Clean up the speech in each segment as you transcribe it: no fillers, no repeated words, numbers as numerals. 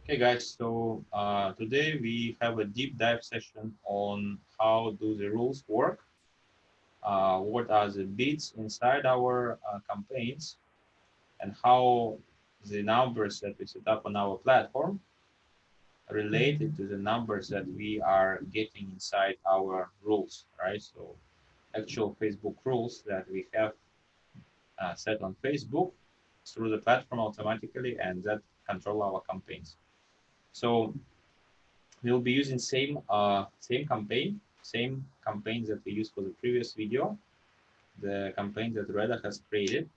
Okay, guys, so today we have a deep dive session on how do the rules work, what are the bits inside our campaigns, and how the numbers that we set up on our platform related to the numbers that we are getting inside our rules, right? So actual Facebook rules that we have set on Facebook through the platform automatically and that control our campaigns. So we'll be using same campaigns that we used for the previous video, the campaign that Reda has created.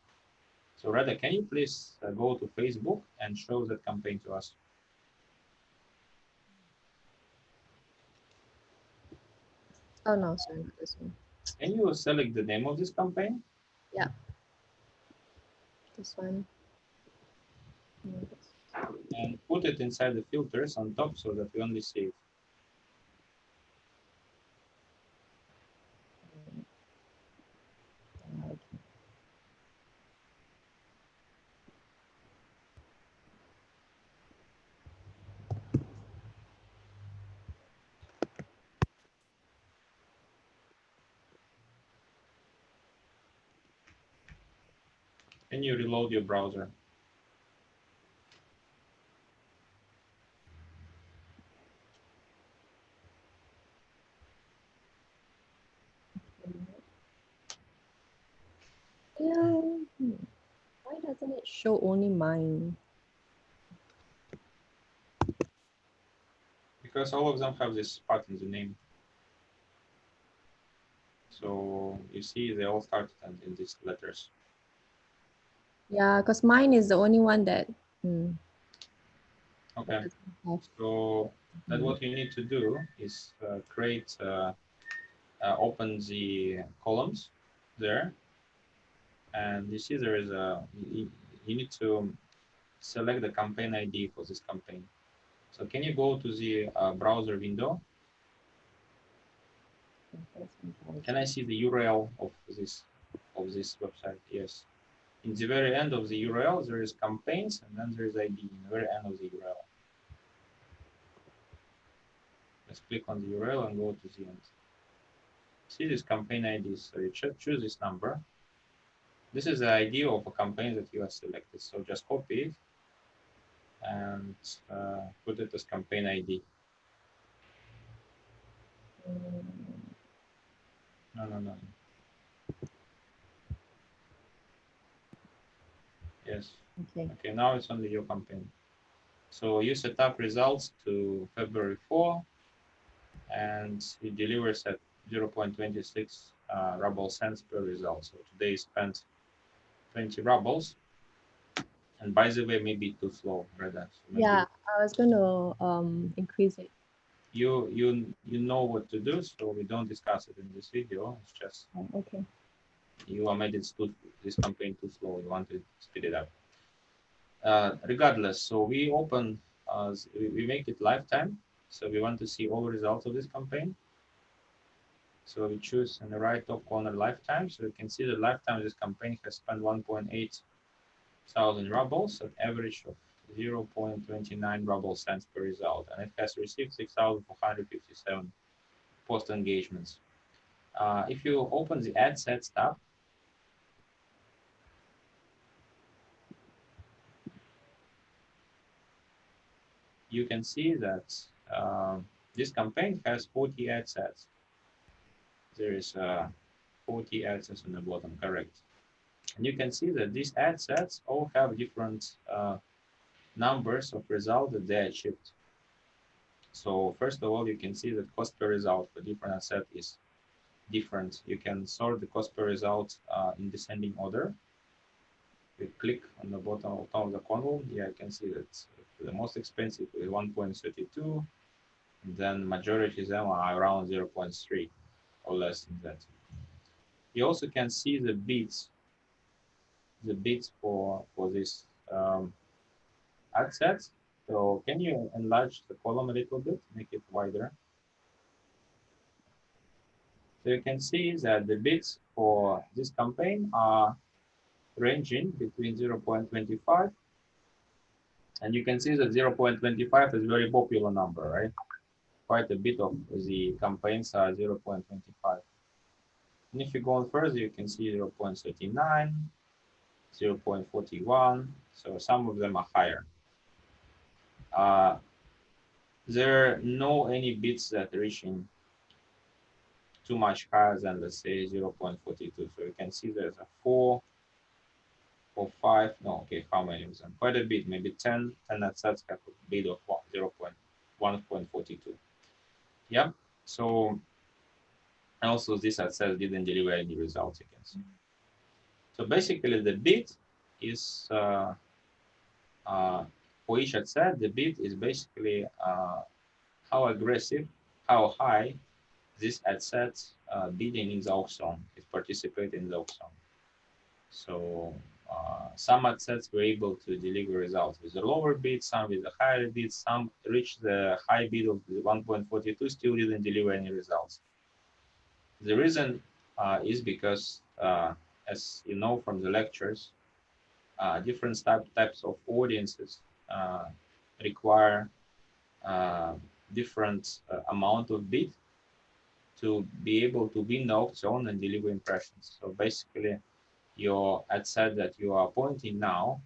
So Reda, can you please go to Facebook and show that campaign to us? Oh no, sorry, not this one. Can you select the name of this campaign Yeah, this one. No, and put it inside the filters on top so that we only see it? Can you reload your browser? yeah. Why doesn't it show only mine? Because all of them have this spot in the name. So you see they all started in these letters. Yeah, because mine is the only one that, that Okay, doesn't have. so that what you need to do is open the columns there, and you see there is you need to select the campaign ID for this campaign. So can you go to the browser window? Can I see the URL of this website? Yes. In the very end of the URL, there is campaigns, and then there is ID in the very end of the URL. Let's click on the URL and go to the end. See this campaign ID, so you choose this number. This is the ID of a campaign that you have selected. So just copy it and put it as campaign ID. No, no, no. Yes. Okay. Okay, now it's only your campaign. So you set up results to February 4 and it delivers at 0.26 ruble cents per result. So today spent 20 rubles. And by the way, maybe too slow, rather. So Yeah, maybe I was going to increase it. you know what to do, so we don't discuss it in this video. It's just Oh, okay. you are made this campaign too slow. You want to speed it up. Regardless, so we open, we make it lifetime. So we want to see all results of this campaign. So we choose in the right top corner lifetime. So you can see the lifetime of this campaign has spent 1.8 thousand rubles at average of 0.29 ruble cents per result. And it has received 6,457 post engagements. If you open the ad sets tab, you can see that this campaign has 40 ad sets. There is 40 ad sets on the bottom, correct. And you can see that these ad sets all have different numbers of results that they achieved. So first of all, you can see that cost per result for different asset is different. You can sort the cost per result in descending order. We click on the bottom of the column. Yeah, I can see that the most expensive is 1.32, and then majority of them are around 0.3 or less than that. You also can see the bits for this ad sets. So can you enlarge the column a little bit, make it wider? So you can see that the bits for this campaign are ranging between 0.25 And you can see that 0.25 is a very popular number, right? Quite a bit of the campaigns are 0.25. And if you go on further, you can see 0.39, 0.41. So some of them are higher. Uh, there are no any bits that are reaching too much higher than, let's say, 0.42. So you can see there's a 4 or 5. No, okay, how many of them? Quite a bit, maybe 10 assets have a bid of 0.142. Yeah. So also this asset didn't deliver any results, you can see. So basically the bid is for each asset, the bid is basically how aggressive, how high this asset bidding in the auction is participating in the auction. So some assets were able to deliver results with a lower bid, some with a higher bid, some reached the high bid of 1.42, still didn't deliver any results. The reason is because, as you know from the lectures, different types of audiences require uh, different amount of bid to be able to win the auction and deliver impressions. So basically, your ad set that you are pointing now,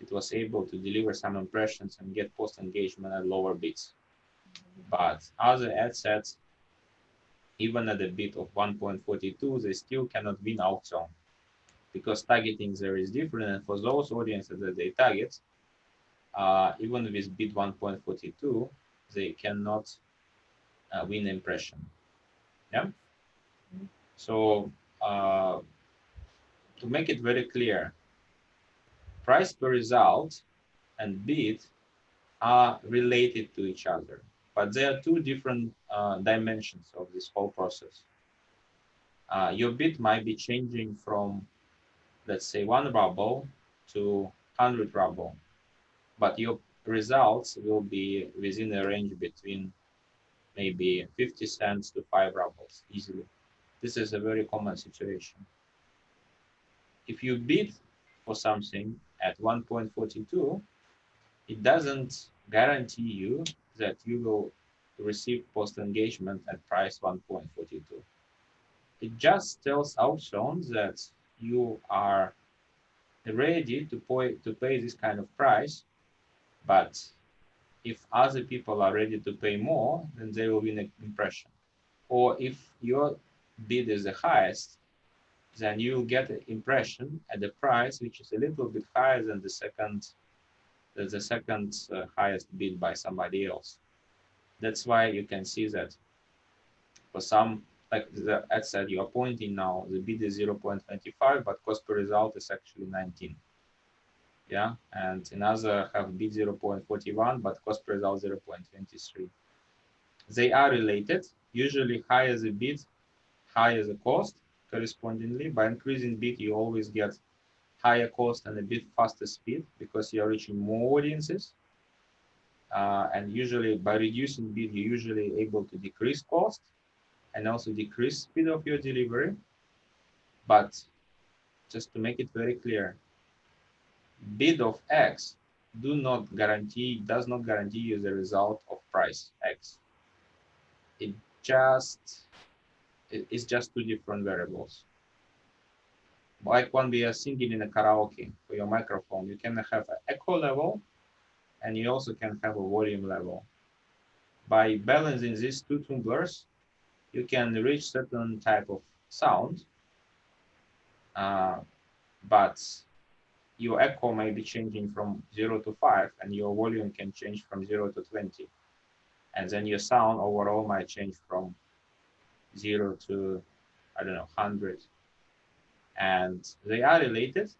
it was able to deliver some impressions and get post engagement at lower bids. But other ad sets, even at a bid of 1.42, they still cannot win auction because targeting there is different. And for those audiences that they target, even with bid 1.42, they cannot win impression. Yeah. So to make it very clear, price per result and bid are related to each other, but there are two different dimensions of this whole process. Your bid might be changing from, let's say, 1 ruble to 100 ruble, but your results will be within a range between maybe 50 cents to 5 rubles easily. This is a very common situation. If you bid for something at 1.42, it doesn't guarantee you that you will receive post engagement at price 1.42. It just tells auctions that you are ready to pay this kind of price, but if other people are ready to pay more, then they will win an impression. Or if your bid is the highest, then you will get an impression at the price which is a little bit higher than the second highest bid by somebody else. That's why you can see that for some, like the ad set you are pointing now, the bid is 0.25, but cost per result is actually 19. Yeah, and another have bid 0.41, but cost per result 0.23. They are related. Usually higher the bid, higher the cost correspondingly. By increasing bid, you always get higher cost and a bit faster speed because you're reaching more audiences. And usually by reducing bid, you're usually able to decrease cost and also decrease speed of your delivery. But just to make it very clear, bid of X does not guarantee you the result of price X. It just it's just two different variables. Like when we are singing in a karaoke for your microphone, you can have an echo level and you also can have a volume level. By balancing these two tumblers, you can reach certain type of sound, but your echo may be changing from 0 to 5 and your volume can change from 0 to 20. And then your sound overall might change from 0 to, I don't know, 100. And they are related,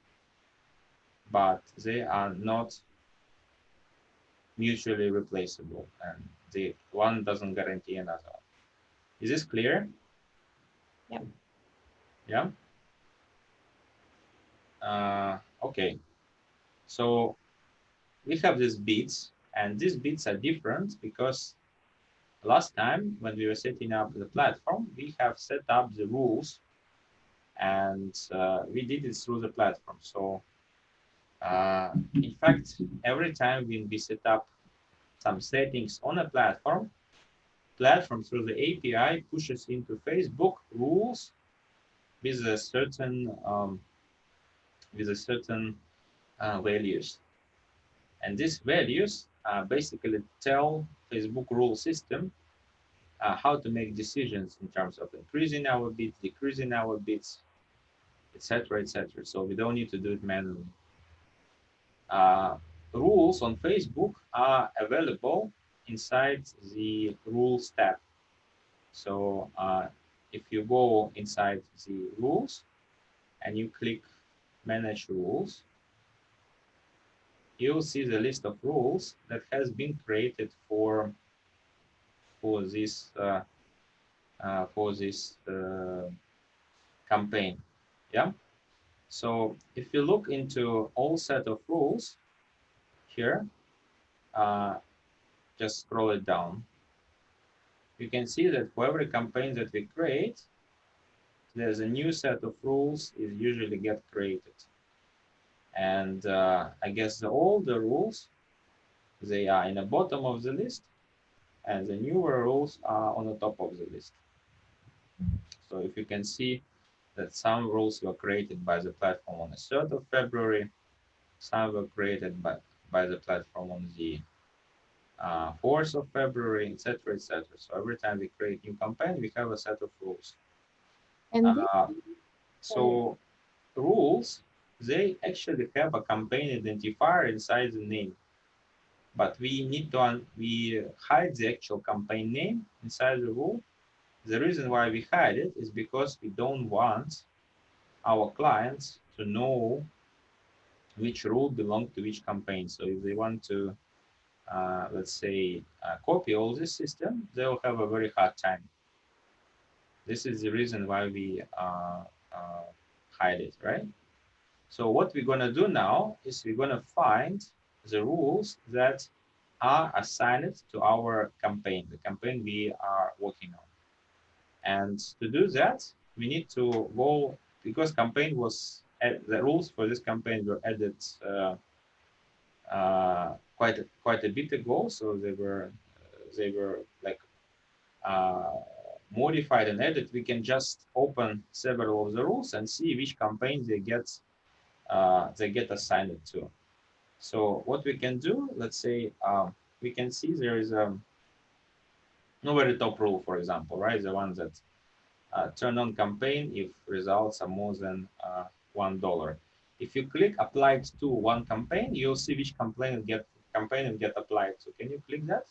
but they are not mutually replaceable. And the one doesn't guarantee another. Is this clear? Yep. Yeah. Okay. So we have these bits, and these bits are different because last time when we were setting up the platform, we have set up the rules and we did it through the platform. So In fact, every time when we set up some settings on a platform through the API pushes into Facebook rules with a certain values, and these values basically tell Facebook rule system how to make decisions in terms of increasing our bits, decreasing our bits, etc., etc. So we don't need to do it manually. Uh, Rules on Facebook are available inside the rules tab. So if you go inside the rules and you click manage rules, you'll see the list of rules that has been created for this uh, campaign. Yeah. So if you look into all set of rules here, uh, just scroll it down. You can see that for every campaign that we create, there's a new set of rules is usually get created. And I guess all the rules, they are in the bottom of the list, and the newer rules are on the top of the list. So if you can see that some rules were created by the platform on the 3rd of February, some were created by the platform on the 4th of February, etc., etc. So every time we create new campaign, we have a set of rules. And this, Uh, sorry. so rules, they actually have a campaign identifier inside the name, but we need to we hide the actual campaign name inside the rule. The reason why we hide it is because we don't want our clients to know which rule belongs to which campaign. So if they want to, let's say, copy all this system, they'll have a very hard time. This is the reason why we hide it, right? So what we're going to do now is we're going to find the rules that are assigned to our campaign, the campaign we are working on. And to do that, we need to go, because campaign was, the rules for this campaign were added quite a bit ago, so they were like uh, modified and added. We can just open several of the rules and see which campaign they get assigned to. So what we can do, let's say, we can see there is a very top rule, for example, right? The one that turn on campaign if results are more than $1. If you click applied to one campaign, you'll see which campaign will get applied. So can you click that?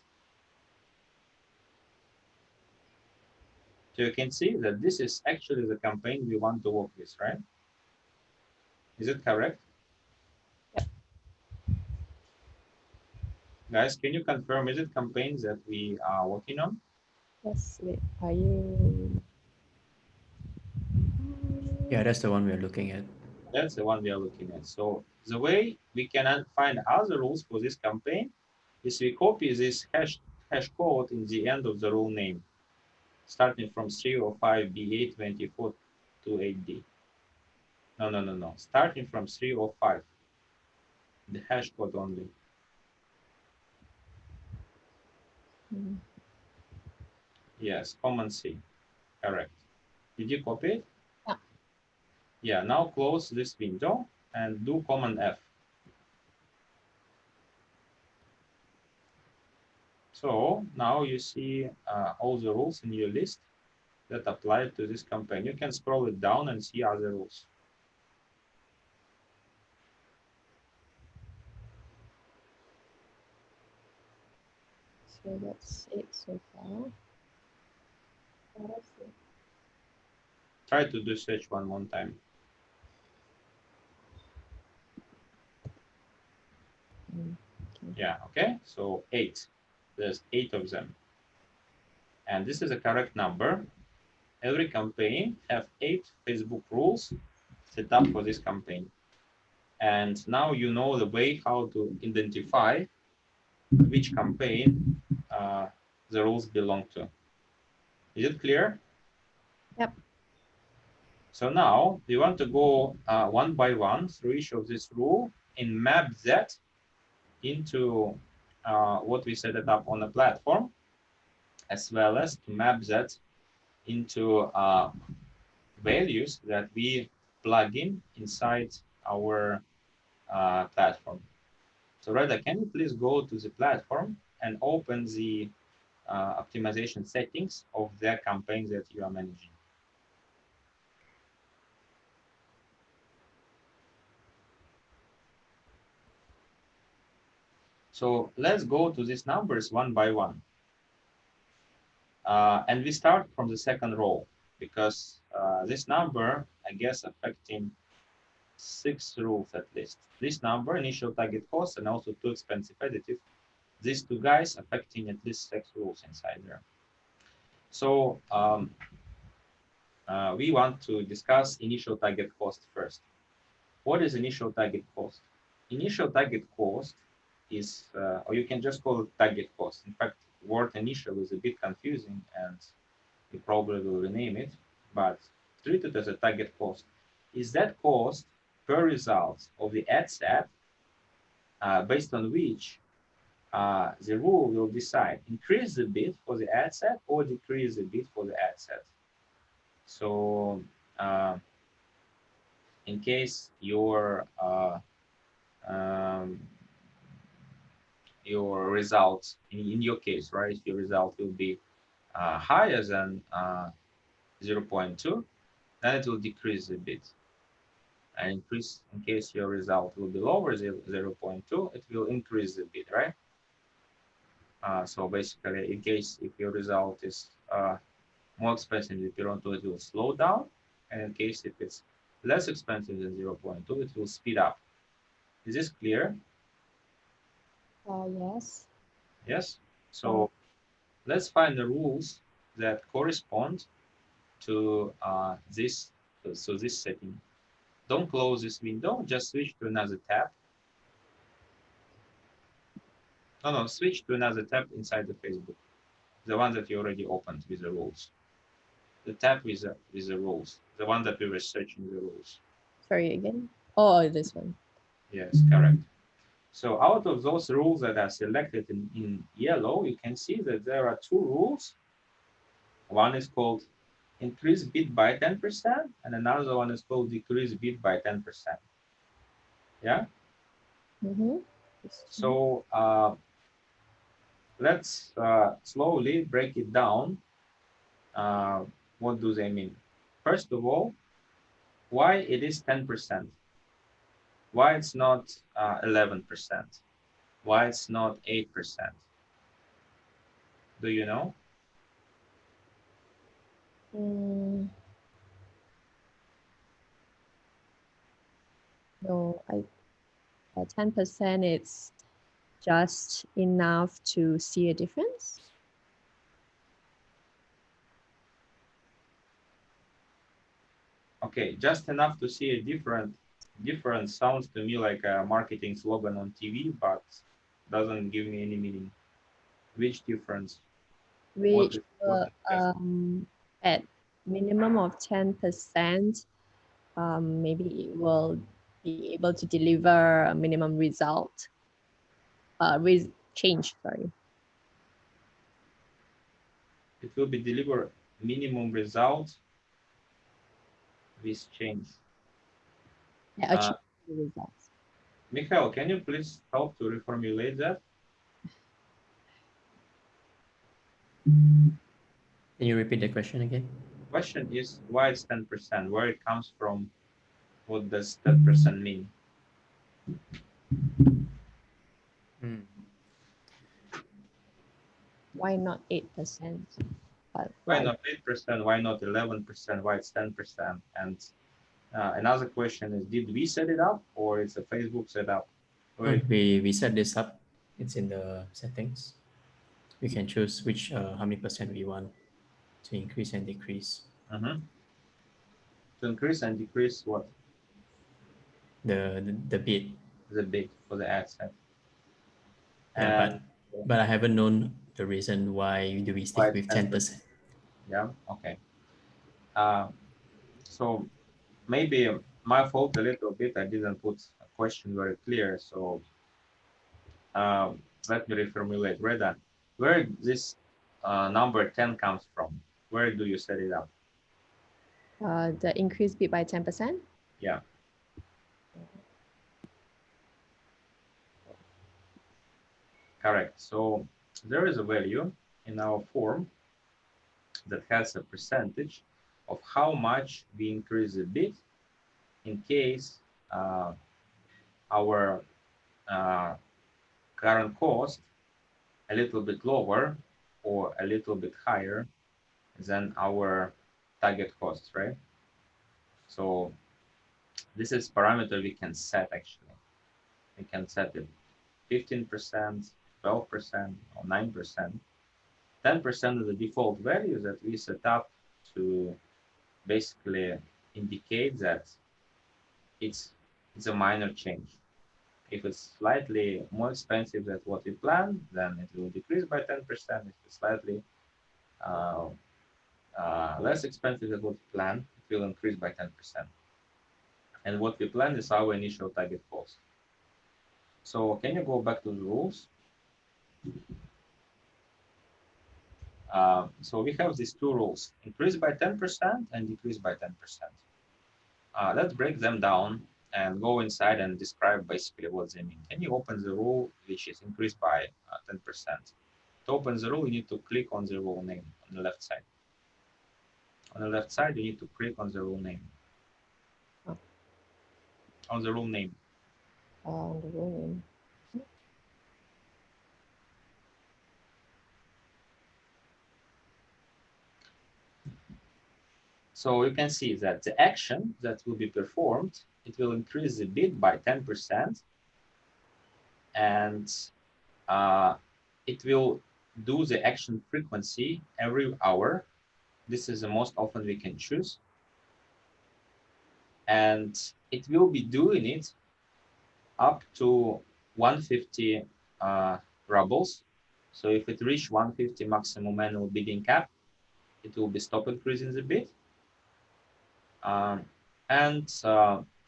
So you can see that this is actually the campaign we want to work with, right? Is it correct? Guys, can you confirm, is it campaigns that we are working on? Yes, wait, are you? Yeah, that's the one we're looking at. That's the one we are looking at. So the way we can find other rules for this campaign is we copy this hash code in the end of the rule name, starting from 305B824 to 8D. No, no, no, no. Starting from 305, the hash code only. Mm. Yes, Command C, correct. Did you copy it? Yeah. Yeah, now close this window and do Command F. So now you see all the rules in your list that apply to this campaign. You can scroll it down and see other rules. So that's it so far. What else? Try to do search one more time. Okay. Yeah, okay. So 8. There's 8 of them. And this is a correct number. Every campaign have 8 Facebook rules set up for this campaign. And now you know the way how to identify which campaign the rules belong to. Is it clear? Yep. So now we want to go one by one through each of this rule and map that into what we set it up on the platform, as well as to map that into values that we plug in inside our platform. So Rada, can you please go to the platform and open the optimization settings of the campaign that you are managing? So let's go to these numbers one by one. And we start from the second row because this number, I guess, affecting 6 rules at least. This number, initial target cost, and also too expensive additive. These two guys affecting at least 6 rules inside there. So we want to discuss initial target cost first. What is initial target cost? Initial target cost is, or you can just call it target cost. In fact, word initial is a bit confusing and we probably will rename it, but treat it as a target cost. Is that cost per result of the ad set based on which the rule will decide increase the bid for the ad set or decrease the bid for the ad set. So in case your result in your case, right, your result will be higher than 0.2, then it will decrease a bit. And increase in case your result will be lower 0.2, it will increase a bit, right? So basically, in case if your result is more expensive than 0.2, it will slow down, and in case if it's less expensive than 0.2, it will speed up. Is this clear? Yes. Yes. So let's find the rules that correspond to this. So this setting. Don't close this window. Just switch to another tab. No, switch to another tab inside the Facebook. The one that you already opened with the rules. The tab with the rules. The one that we were searching the rules. Sorry again. Oh, this one. Yes, correct. So out of those rules that are selected in yellow, you can see that there are 2 rules. One is called increase bid by 10%, and another one is called decrease bid by 10%. Yeah? Mm-hmm. So let's slowly break it down. What do they mean? First of all, why it is 10%? Why it's not 11%? Why it's not 8%? Do you know? No, 10% it's just enough to see a difference. Okay, just enough to see a difference sounds to me like a marketing slogan on TV, but doesn't give me any meaning. Which difference? Which What is at minimum of 10%, maybe it will be able to deliver a minimum result. Change, sorry. it will be deliver minimum result with change. Yeah, achieve the results. Mikhail, can you please help to reformulate that? Can you repeat the question again? Question is why it's 10%? Where it comes from? What does 10% mean? Why not 8%? But Why not 8%? Why not 11%? Why it's 10%? And another question is, did we set it up or it's a Facebook setup? We set this up. It's in the settings. We can choose which how many percent we want to increase and decrease. To increase and decrease what? The bid. The bid for the ad set. Yeah, And but I haven't known the reason why do we stick with 10%. Yeah, okay. So maybe my fault a little bit. I didn't put question very clear. So let me reformulate. Reda, where this number 10 comes from? Where do you set it up? The increase bit by 10%. Yeah. Correct. So there is a value in our form that has a percentage of how much we increase the bit in case our current cost a little bit lower or a little bit higher than our target cost, right? So this is parameter we can set actually. We can set it 15%, 12%, or 9%. 10% is the default value that we set up to basically indicate that it's a minor change. If it's slightly more expensive than what we planned, then it will decrease by 10%. If it's slightly uh, less expensive than what we planned, it will increase by 10%. And what we planned is our initial target cost. So can you go back to the rules? So we have these two rules, increase by 10% and decrease by 10%. Let's break them down and go inside and describe basically what they mean. Can you open the rule which is increased by 10%? To open the rule, you need to click on the rule name on the left side. On the left side, you need to click on the rule name. Oh. On the rule name. The rule name. So you can see that the action that will be performed, it will increase the bit by 10%, and it will do the action frequency every hour. This is the most often we can choose. And it will be doing it up to 150 rubles. So if it reach 150 maximum annual bidding cap, it will be stop increasing the bid. And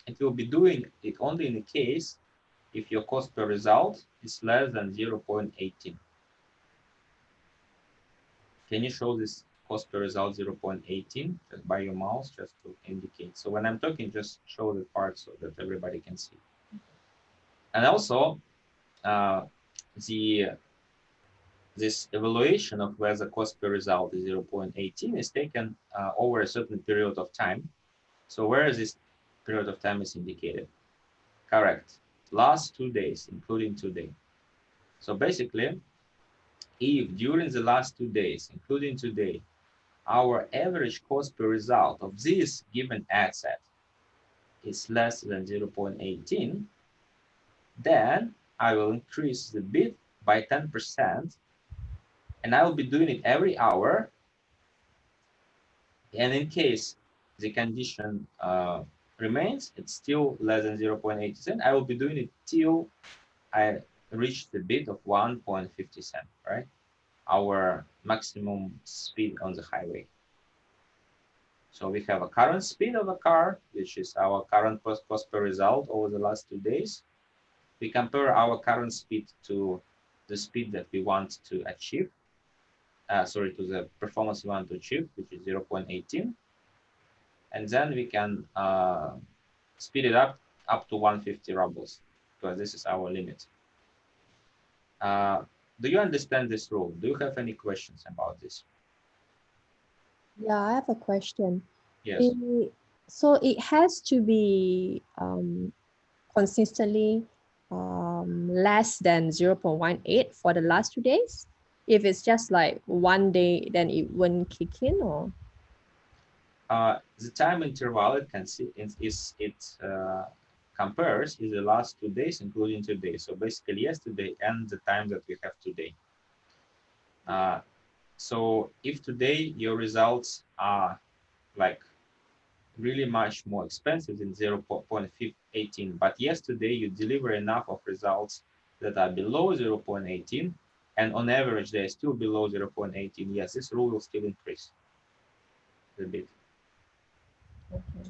it will be doing it only in the case if your cost per result is less than 0.18. Can you show this cost per result 0.18 just by your mouse just to indicate? So when I'm talking, just show the part so that everybody can see. And also, this evaluation of whether cost per result is 0.18 is taken over a certain period of time. So where is this period of time is indicated? Correct. Last 2 days, including today. So basically, if during the last 2 days, including today, our average cost per result of this given ad set is less than 0.18, then I will increase the bid by 10%, and I will be doing it every hour. And in case the condition remains, it's still less than 0.80 I will be doing it till I reach the bid of 1.50 cent, right? Our maximum speed on the highway. So we have a current speed of a car, which is our current cost per result over the last 2 days. We compare our current speed to the speed that we want to achieve. To the performance we want to achieve, which is 0.18. And then we can speed it up to 150 rubles, because this is our limit. Do you understand this rule? Do you have any questions about this? Yeah, I have a question. Yes. So it has to be consistently less than 0.18 for the last 2 days? If it's just like 1 day, then it wouldn't kick in, or? The time interval it compares is the last 2 days, including today. So basically yesterday and the time that we have today. So if today your results are like really much more expensive than 0.18, but yesterday you deliver enough of results that are below 0.18, and on average they're still below 0.18, yes, this rule will still increase a bit. Okay.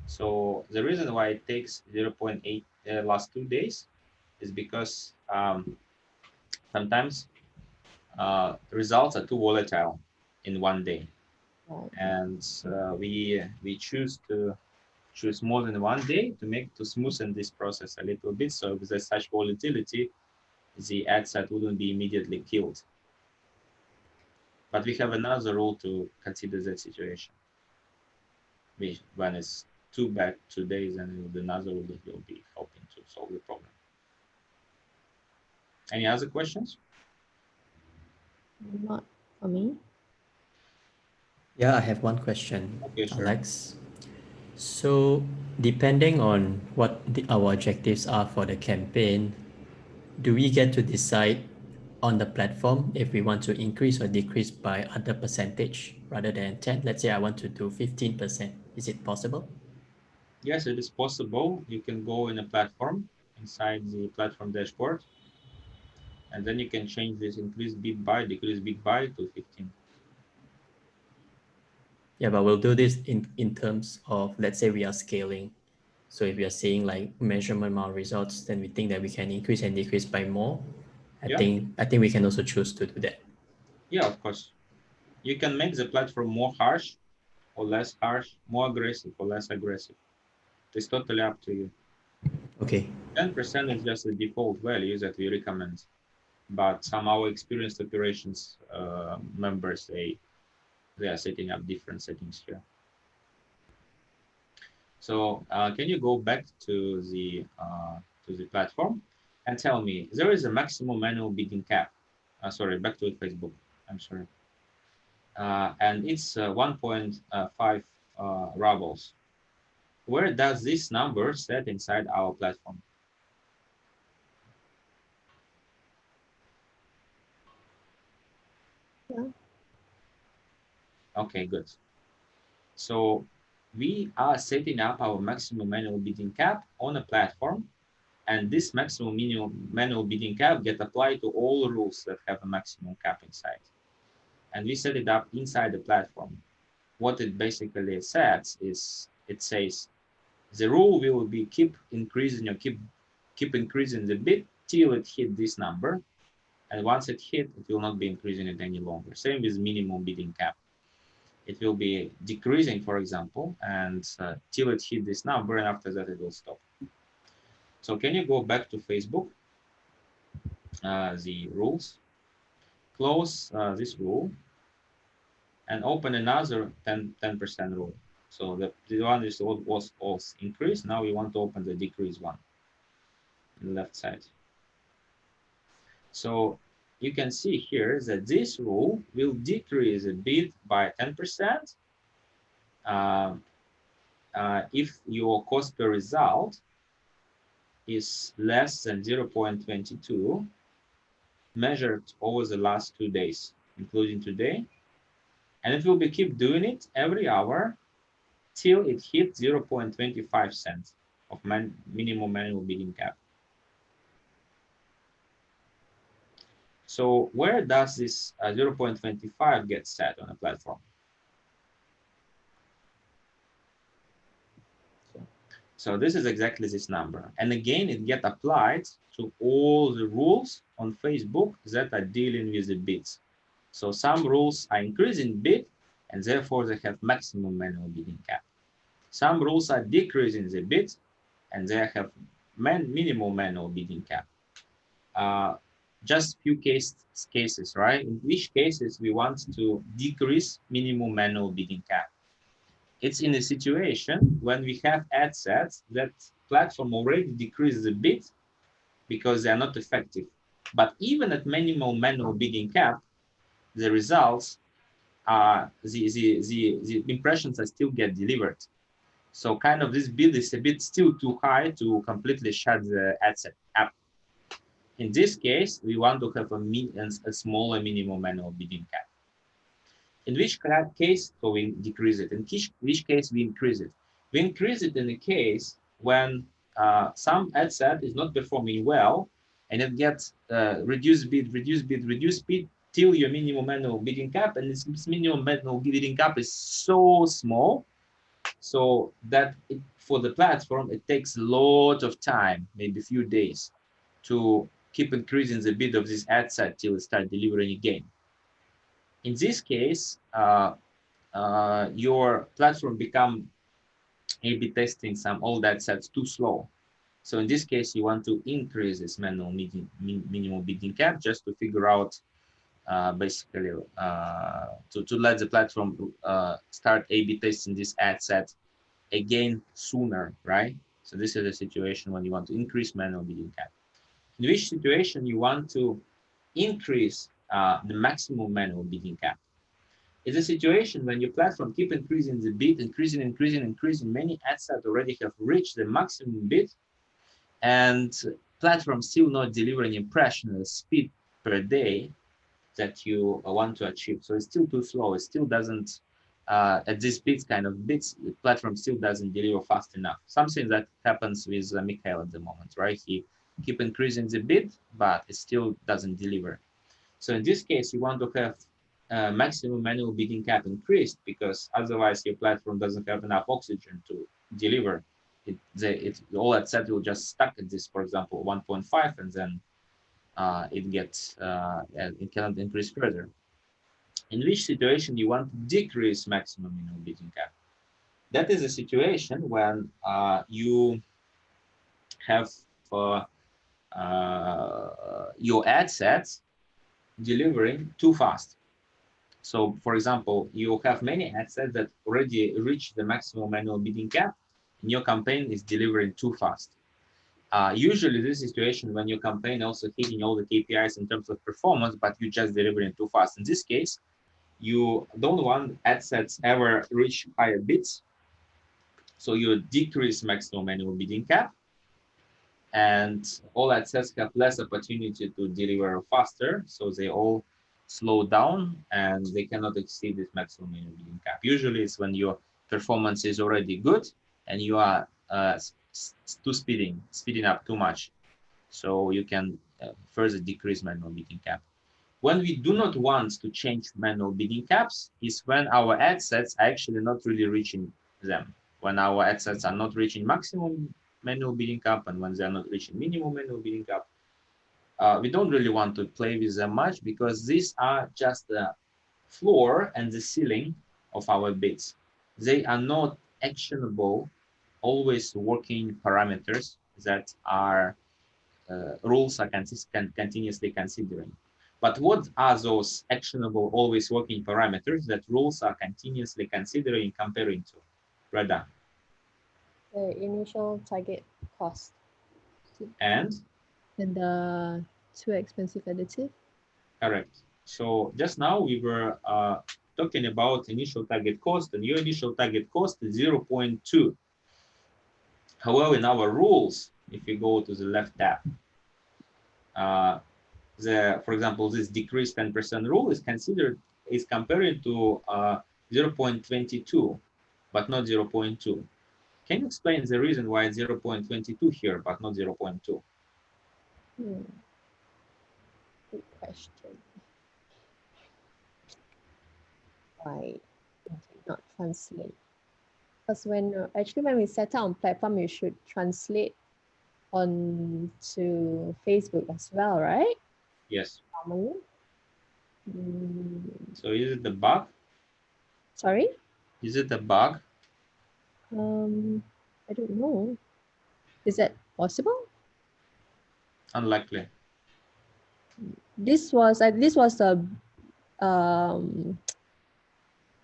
So the reason why it takes 0.18 last 2 days is because sometimes results are too volatile in one day, Right. and we choose more than one day to smoothen this process a little bit. So if there's such volatility, the ad set wouldn't be immediately killed. But we have another rule to consider that situation. When it's too bad 2 days, then another rule that will be helping to solve the problem. Any other questions? Not for me. Yeah, I have one question, Okay, sure. Alex. So, depending on what our objectives are for the campaign, do we get to decide on the platform if we want to increase or decrease by other percentage rather than 10? Let's say I want to do 15%. Is it possible? Yes, it is possible. You can go in a platform inside the platform dashboard, and then you can change this increase bit by, decrease bit by to 15. Yeah, but we'll do this in terms of, let's say we are scaling. So if we are seeing like measurement amount results, then we think that we can increase and decrease by more. Yeah, I think we can also choose to do that. yeah, of course. You can make the platform more harsh or less harsh, more aggressive or less aggressive. It's totally up to you. Okay. 10% is just the default value that we recommend, but some our experienced operations members they are setting up different settings here. So can you go back to the platform and tell me there is a maximum manual bidding cap? Sorry, back to Facebook. I'm sorry, and it's 1.5 rubles. Where does this number set inside our platform? Yeah. Okay, good. So we are setting up our maximum manual bidding cap on a platform, and this maximum manual bidding cap get applied to all rules that have a maximum cap inside. And we set it up inside the platform. What it basically says is it says the rule will be keep increasing or keep increasing the bid till it hit this number, and once it hit, it will not be increasing it any longer. Same with minimum bidding cap. It will be decreasing, for example, and till it hit this number, and after that it will stop. So can you go back to Facebook, the rules, close this rule, and open another 10% rule. So the one is was increased. Now we want to open the decrease one on the left side. So you can see here that this rule will decrease a bid by 10% if your cost per result is less than 0.22 measured over the last 2 days, including today. And it will be keep doing it every hour till it hits 0.25 cents of minimum manual bidding cap. So where does this 0.25 get set on a platform? So this is exactly this number. And again, it get applied to all the rules on Facebook that are dealing with the bids. So some rules are increasing bid, and therefore they have maximum manual bidding cap. Some rules are decreasing the bid, and they have minimum manual bidding cap. Just few cases, right? In which cases we want to decrease minimum manual bidding cap. It's in a situation when we have ad sets that platform already decreases a bit because they are not effective. But even at minimal manual bidding cap, the results are the impressions are still get delivered. So kind of this bid is a bit still too high to completely shut the ad set up. In this case, we want to have a smaller minimum manual bidding cap. In which case, so we decrease it. In which case we increase it. We increase it in the case when some ad set is not performing well, and it gets reduced bid till your minimum manual bidding cap, and this minimum manual bidding cap is so small, so that for the platform, it takes a lot of time, maybe a few days, to keep increasing the bid of this ad set till it starts delivering again. In this case, your platform become A/B testing some old ad sets too slow. So in this case, you want to increase this minimum bidding cap just to figure out basically to let the platform start A/B testing this ad set again sooner, right? So this is a situation when you want to increase manual bidding cap. In which situation you want to increase the maximum manual bidding cap. It's a situation when your platform keep increasing the bid, increasing. Many ad sets already have reached the maximum bid, and platform still not delivering impression speed per day that you want to achieve. So it's still too slow. It still doesn't, at this bits kind of bits, the platform still doesn't deliver fast enough. Something that happens with Mikhail at the moment, right? He keep increasing the bid, but it still doesn't deliver. So in this case, you want to have maximum manual bidding cap increased, because otherwise your platform doesn't have enough oxygen to deliver. All ad set will just stuck at this, for example, 1.5, and then it cannot increase further. In which situation you want to decrease maximum minimum bidding cap. That is a situation when you have your ad sets delivering too fast. So, for example, you have many ad sets that already reach the maximum manual bidding cap, and your campaign is delivering too fast. Usually, this situation when your campaign also hitting all the KPIs in terms of performance, but you just delivering too fast. In this case, you don't want ad sets ever reach higher bids, so you decrease maximum manual bidding cap, and all ad sets have less opportunity to deliver faster, so they all slow down and they cannot exceed this maximum manual bidding cap. Usually, it's when your performance is already good and you are speeding up too much, so you can further decrease manual bidding cap. When we do not want to change manual bidding caps is when our ad sets are actually not really reaching them. When our ad sets are not reaching maximum manual bidding cap and when they are not reaching minimum manual bidding cap, we don't really want to play with them much, because these are just the floor and the ceiling of our bids. They are not actionable, always working parameters that are rules are continuously considering. But what are those actionable, always working parameters that rules are continuously considering comparing to? Rada. The initial target cost And? and the too expensive additive. Correct. So just now we were talking about initial target cost, and your initial target cost is 0.2. However, in our rules, if you go to the left tab, for example, this decrease 10% rule is compared to 0.22, but not 0.2. Can you explain the reason why it's 0.22 here, but not 0.2? Good question. Why not translate? Because when we set up on platform, you should translate on to Facebook as well, right? Yes. Normally. So is it the bug? Sorry? Is it a bug? I don't know. Is that possible? Unlikely. This was a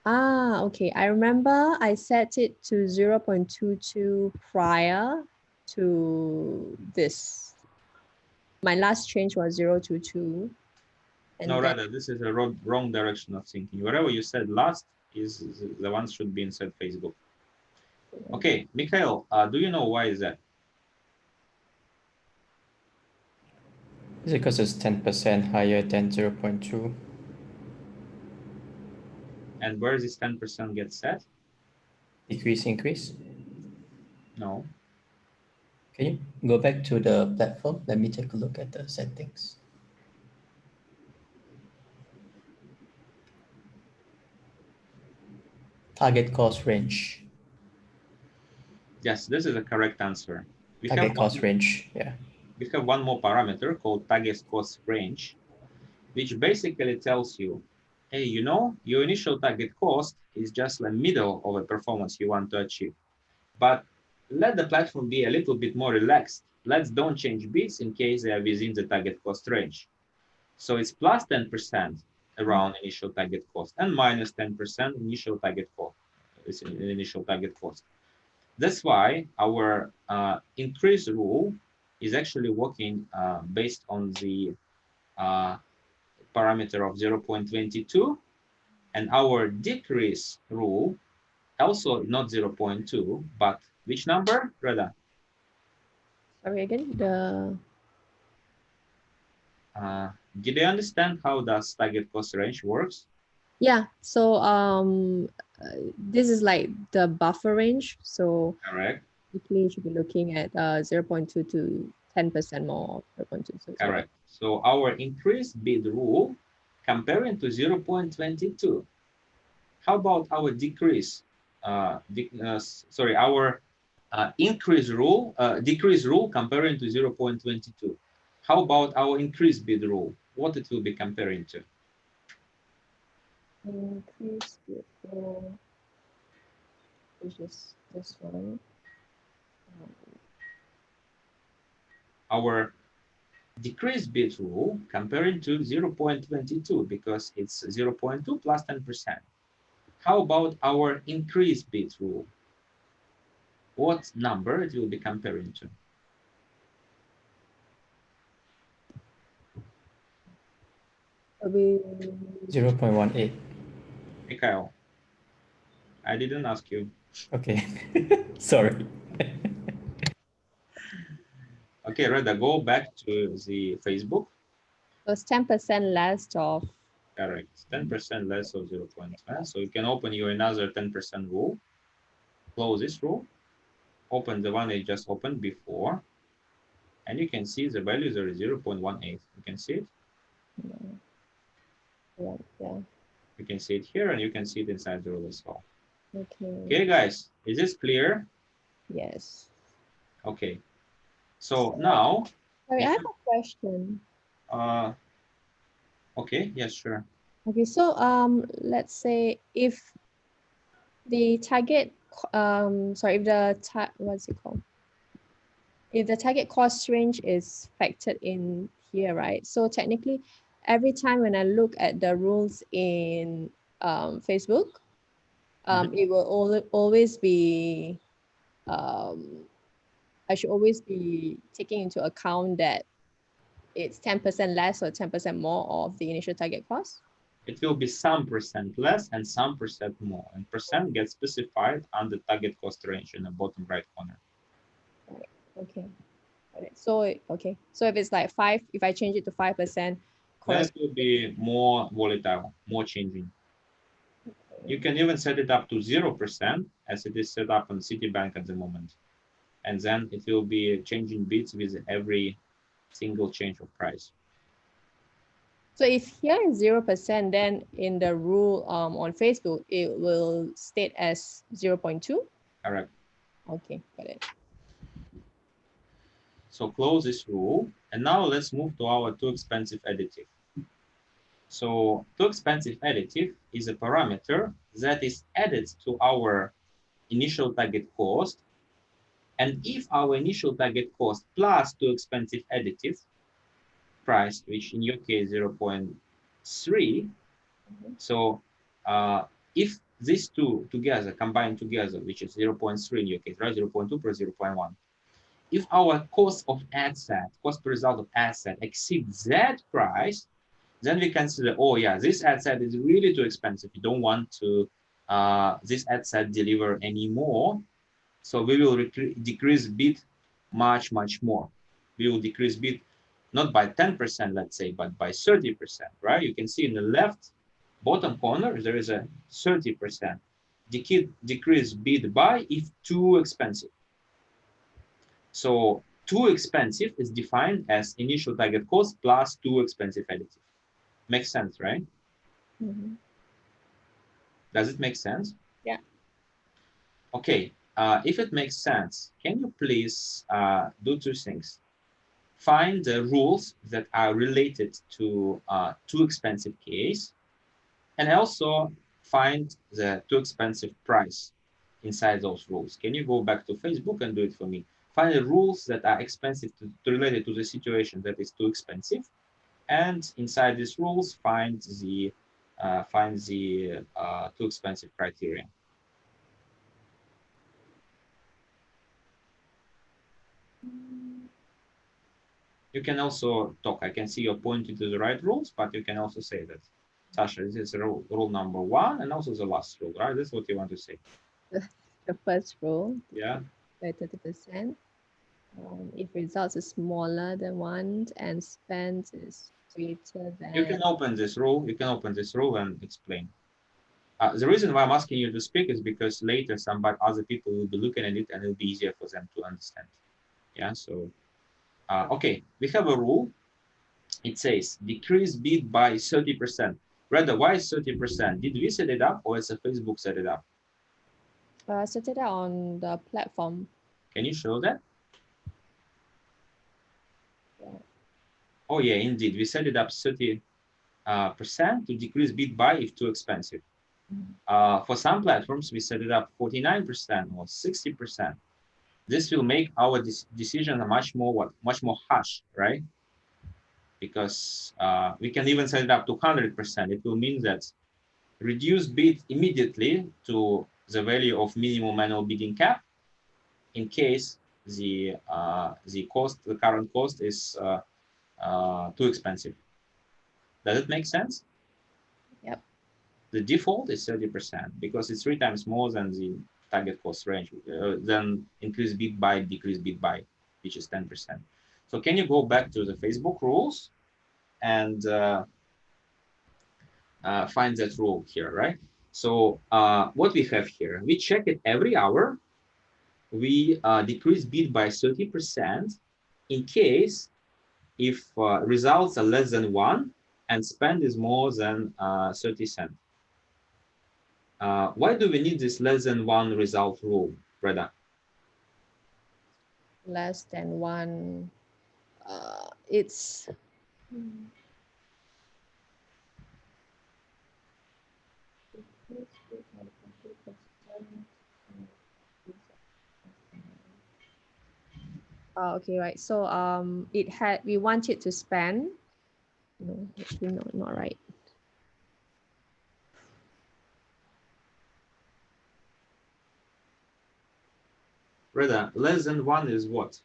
okay. I remember I set it to 0.22 prior to this. My last change was 0.22. No, rather, this is a wrong direction of thinking. Whatever you said last is the one should be inside Facebook. Okay, Mikhail, do you know why is that? Is it because it's 10% higher than 0.2? And where this 10% gets set? Decrease, increase? No. Can you go back to the platform? Let me take a look at the settings. Target cost range. Yes, this is the correct answer. We Target have cost range. Yeah. we have one more parameter called target cost range, which basically tells you, hey, you know, your initial target cost is just the middle of a performance you want to achieve. But let the platform be a little bit more relaxed. Let's don't change bits in case they are within the target cost range. So it's plus 10% around initial target cost and minus 10% initial target cost. It's an initial target cost. That's why our increase rule is actually working based on the uh, parameter of 0.22, and our decrease rule also not 0.2, but which number, Reda? Sorry again. Did you understand how does target cost range works? Yeah. So this is like the buffer range. So Correct. typically you should be looking at 0.2 to 10% more. 0.2. So Correct. So our increase bid rule comparing to 0.22. How about our decrease? Sorry, our increase rule, decrease rule comparing to 0.22. How about our increase bid rule? What it will be comparing to? increase before, which is this one. Our decrease bid rule comparing to 0.22 because it's 0.2 plus 10%. How about our increase bid rule? What number it will be comparing to? We 0.18. Mikhail, I didn't ask you. Okay. Sorry. Okay, Reda, go back to the Facebook. was 10% less of. Correct. 10% less of 0.1. So you can open your another 10% rule. Close this rule. Open the one I just opened before. And you can see the values are 0.18. You can see it. Yeah. You can see it here and you can see it inside the rule as well. Okay. Okay, guys, is this clear? Yes. Okay. So now. Sorry, I have a question. Okay, yes, sure. Okay, so let's say if the target sorry, if the what's it called? If the target cost range is factored in here, right? So technically, every time when I look at the rules in Facebook, it will always be I should always be taking into account that it's 10% less or 10% more of the initial target cost. It will be some percent less and some percent more. And percent gets specified on the target cost range in the bottom right corner. Right. Okay. So okay. So if it's like 5, if I change it to 5%, then it will be more volatile, more changing. You can even set it up to 0% as it is set up on Citibank at the moment. And then it will be changing bits with every single change of price. So if here is 0%, then in the rule on Facebook, it will state as 0.2. Correct. Okay, got it. So close this rule. And now let's move to our too expensive additive. So too expensive additive is a parameter that is added to our initial target cost. And if our initial target cost plus too expensive additive price, which in your case 0.3, so if these two together, combined together, which is 0.3 in your case, right, 0.2 plus 0.1, if our cost of ad set, cost per result of ad set exceeds that price, then we consider, oh yeah, this ad set is really too expensive. We don't want to this ad set deliver anymore. So we will decrease bid much more. We will decrease bid not by 10%, let's say, but by 30%, right? You can see in the left bottom corner, there is a 30% decrease bid by if too expensive. So too expensive is defined as initial target cost plus too expensive additive. Makes sense, right? Does it make sense? Yeah. Okay, if it makes sense, can you please do two things? Find the rules that are related to too expensive case, and also find the too expensive price inside those rules. Can you go back to Facebook and do it for me? Find the rules that are expensive related to the situation that is too expensive, and inside these rules find the too expensive criteria. You can also talk. I can see you're pointing to the right rules, but you can also say that, Sasha, this is rule number 1, and also the last rule, right? That's what you want to say. The first rule. Yeah. By 30%. If results is smaller than 1 and spend is greater than. You can open this rule. You can open this rule and explain. The reason why I'm asking you to speak is because later other people will be looking at it and it'll be easier for them to understand. Yeah. So, okay, we have a rule. It says decrease bid by 30%. Rather, why is 30%? Did we set it up or is a Facebook set it up? Set it out on the platform. Can you show that? Yeah. Oh yeah, indeed. We set it up 30% to decrease bid buy if too expensive. For some platforms, we set it up 49% or 60%. This will make our decision much more harsh, right? Because we can even set it up to 100%. It will mean that reduce bid immediately to the value of minimum annual bidding cap, in case the current cost is too expensive. Does it make sense? Yep. The default is 30% because it's 3 times more than the target cost range, then increase bid buy, decrease bid buy, which is 10%. So can you go back to the Facebook rules and find that rule here, right? So what we have here, we check it every hour. We decrease bid by 30% in case if results are less than 1 and spend is more than 30 cents. Why do we need this less than 1 result rule, Reda? Less than 1. It's okay, right. So we want it to spend. No, actually not right. Reda, less than 1 is what?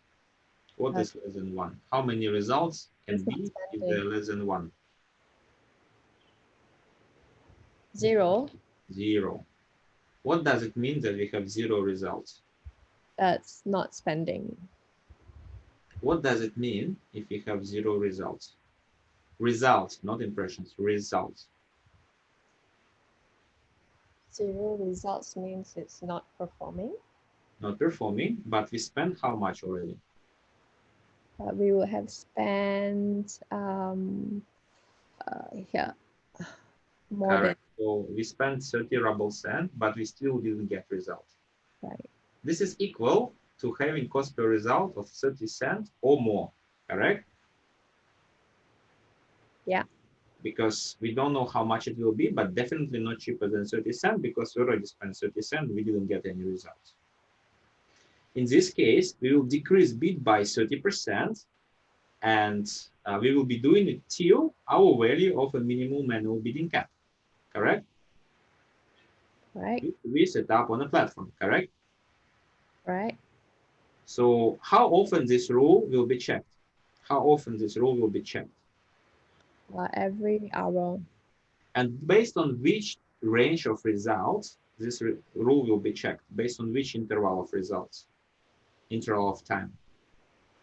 What is less than 1? How many results can be if they're less than 1? 0. 0. What does it mean that we have 0 results? That's not spending. What does it mean if we have 0 results? Results, not impressions, results. 0 results means it's not performing. Not performing, but we spent how much already? We will have spent here more Correct. So we spent 30 ruble cent, but we still didn't get result. Right. This is equal to having cost per result of 30 cents or more, correct? Yeah. Because we don't know how much it will be, but definitely not cheaper than 30 cents because we already spent 30 cents, we didn't get any results. In this case, we will decrease bid by 30%, and we will be doing it till our value of a minimum annual bidding cap, correct? Right. We set up on a platform, correct? Right. So how often this rule will be checked? How often this rule will be checked? Every hour. And based on which range of results this rule will be checked? Based on which interval of results? Interval of time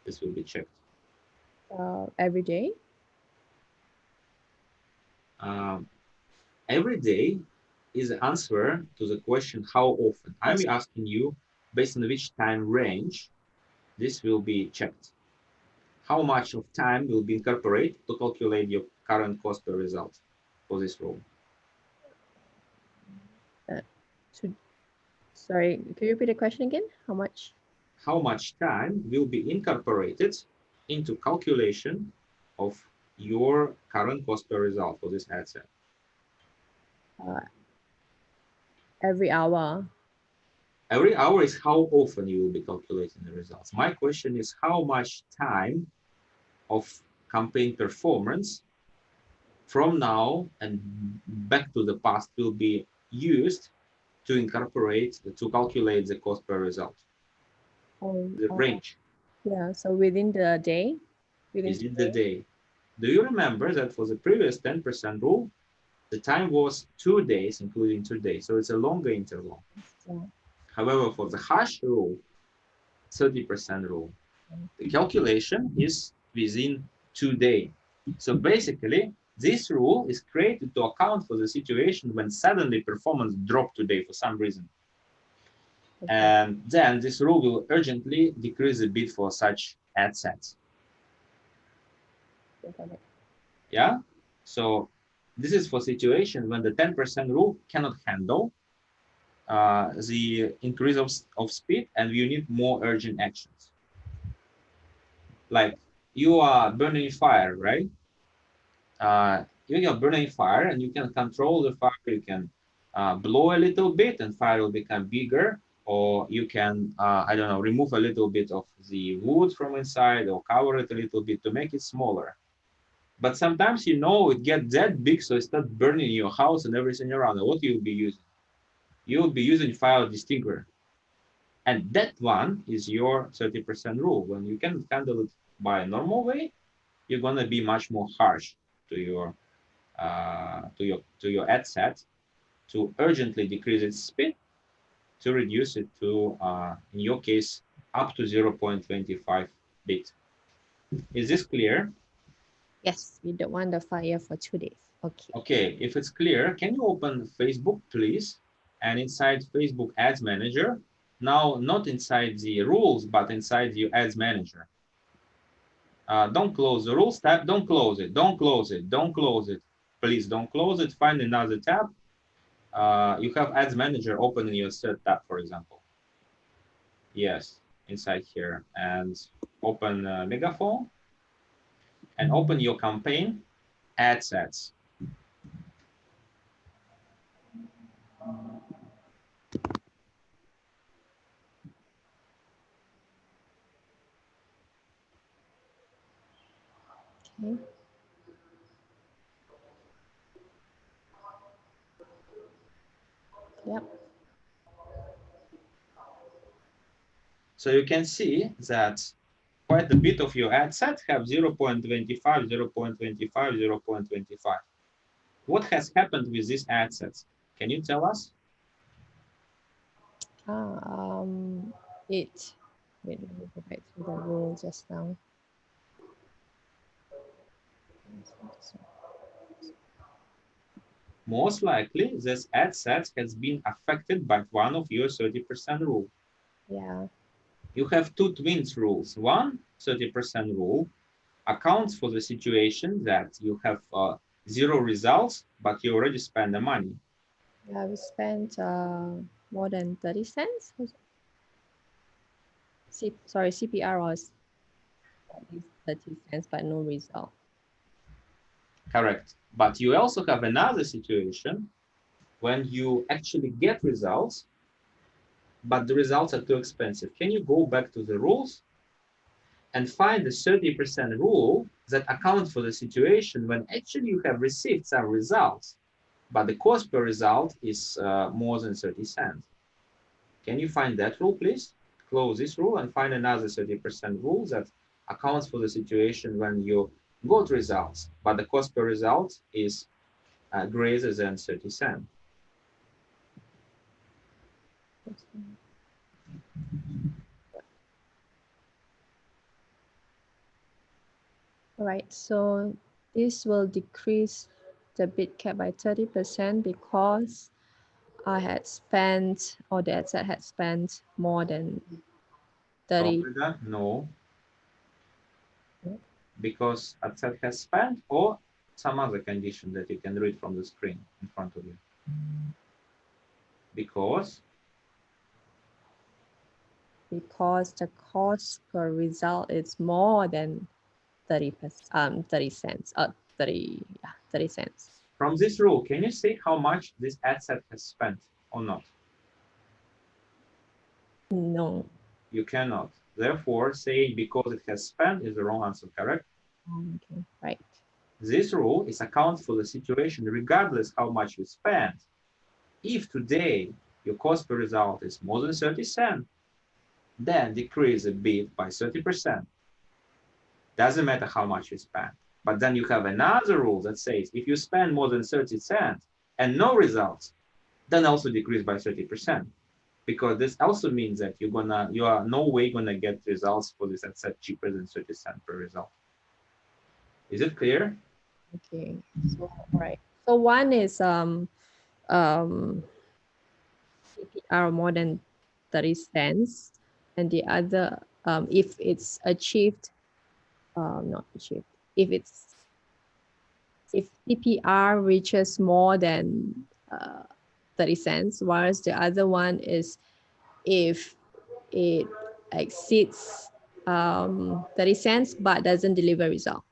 this will be checked? Every day. Every day is the answer to the question how often. I'm asking you based on which time range this will be checked. How much of time will be incorporated to calculate your current cost per result for this rule? Sorry, can you repeat the question again? How much? How much time will be incorporated into calculation of your current cost per result for this ad set? Every hour. Every hour is how often you will be calculating the results. My question is how much time of campaign performance from now and back to the past will be used to incorporate, to calculate the cost per result, the range Yeah, so within the day? within the day. Do you remember that for the previous 10% rule, the time was 2 days, including today, so it's a longer interval. Yeah. However, for the hash rule, 30% rule, the calculation is within 2 days. So basically, this rule is created to account for the situation when suddenly performance dropped today for some reason. Okay. And then this rule will urgently decrease the bid for such ad sets. Okay. Yeah. So this is for situations when the 10% rule cannot handle the increase of speed and you need more urgent actions. Like you are burning fire, right? You are burning fire and you can control the fire. You can blow a little bit and fire will become bigger, or you can, I don't know, remove a little bit of the wood from inside or cover it a little bit to make it smaller. But sometimes, it gets that big, so it starts burning your house and everything around. What you'll be using? You'll be using fire extinguisher. And that one is your 30% rule. When you can handle it by a normal way, you're gonna be much more harsh to your ad set to urgently decrease its speed, to reduce it to, in your case, up to 0.25 bit. Is this clear? Yes, we don't want the fire for 2 days. Okay. Okay, if it's clear, can you open Facebook, please? And inside Facebook Ads Manager, now not inside the rules, but inside your Ads Manager. Don't close the rules tab, don't close it, don't close it, don't close it. Please don't close it, find another tab. You have Ads Manager open in your third tab, for example. Yes, inside here. And open Megaphone and open your campaign ad sets. Okay. Yep. So you can see that quite a bit of your ad set have 0.25, 0.25, 0.25. What has happened with these ad sets? Can you tell us? Wait, let me go back to the rule just now. Most likely, this ad set has been affected by one of your 30% rule. Yeah. You have two twins rules. One, 30% rule, accounts for the situation that you have 0 results, but you already spent the money. Yeah, we spent more than 30 cents. Sorry, CPR was at least 30 cents, but no result. Correct. But you also have another situation when you actually get results, but the results are too expensive. Can you go back to the rules and find the 30% rule that accounts for the situation when actually you have received some results, but the cost per result is more than 30 cents? Can you find that rule, please? Close this rule and find another 30% rule that accounts for the situation when you got results, but the cost per result is greater than 30 cents. All right, so this will decrease the bid cap by 30% because I had spent, or the asset had spent more than 30. No, No. because asset has spent or some other condition that you can read from the screen in front of you. Because because the cost per result is more than 30 cents. 30 cents. From this rule, can you say how much this ad set has spent or not? No. You cannot. Therefore, saying because it has spent is the wrong answer, correct? Okay, right. This rule is accounts for the situation regardless how much you spend. If today your cost per result is more than 30 cents, then decrease a bit by 30%. Doesn't matter how much you spend. But then you have another rule that says if you spend more than 30 cents and no results, then also decrease by 30%. Because this also means that you are no way gonna get results for this asset cheaper than 30 cents per result. Is it clear? Okay. So right. So one is CPR more than 30 cents, and the other if it's achieved, not achieved, if CPR reaches more than 30 cents, whereas the other one is if it exceeds 30 cents but doesn't deliver result.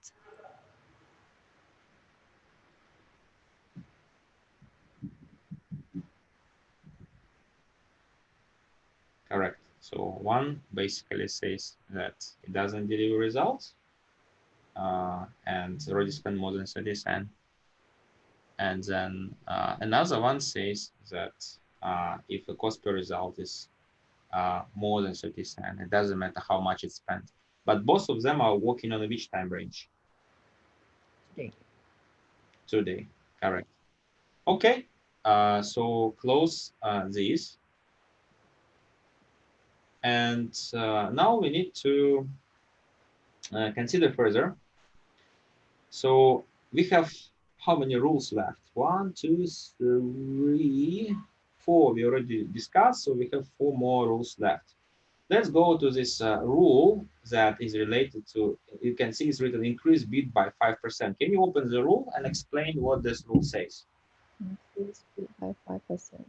Correct. So one basically says that it doesn't deliver results and already spent more than 30 cents. And then another one says that if the cost per result is more than 30 cents, it doesn't matter how much it's spent. But both of them are working on which time range? Today. Today, correct. Okay, so close this. And now we need to consider further. So we have how many rules left? 1, 2, 3, 4. We already discussed, so we have 4 more rules left. Let's go to this rule that is related to, you can see it's written increase bid by 5%. Can you open the rule and explain what this rule says? Increase bid by 5%.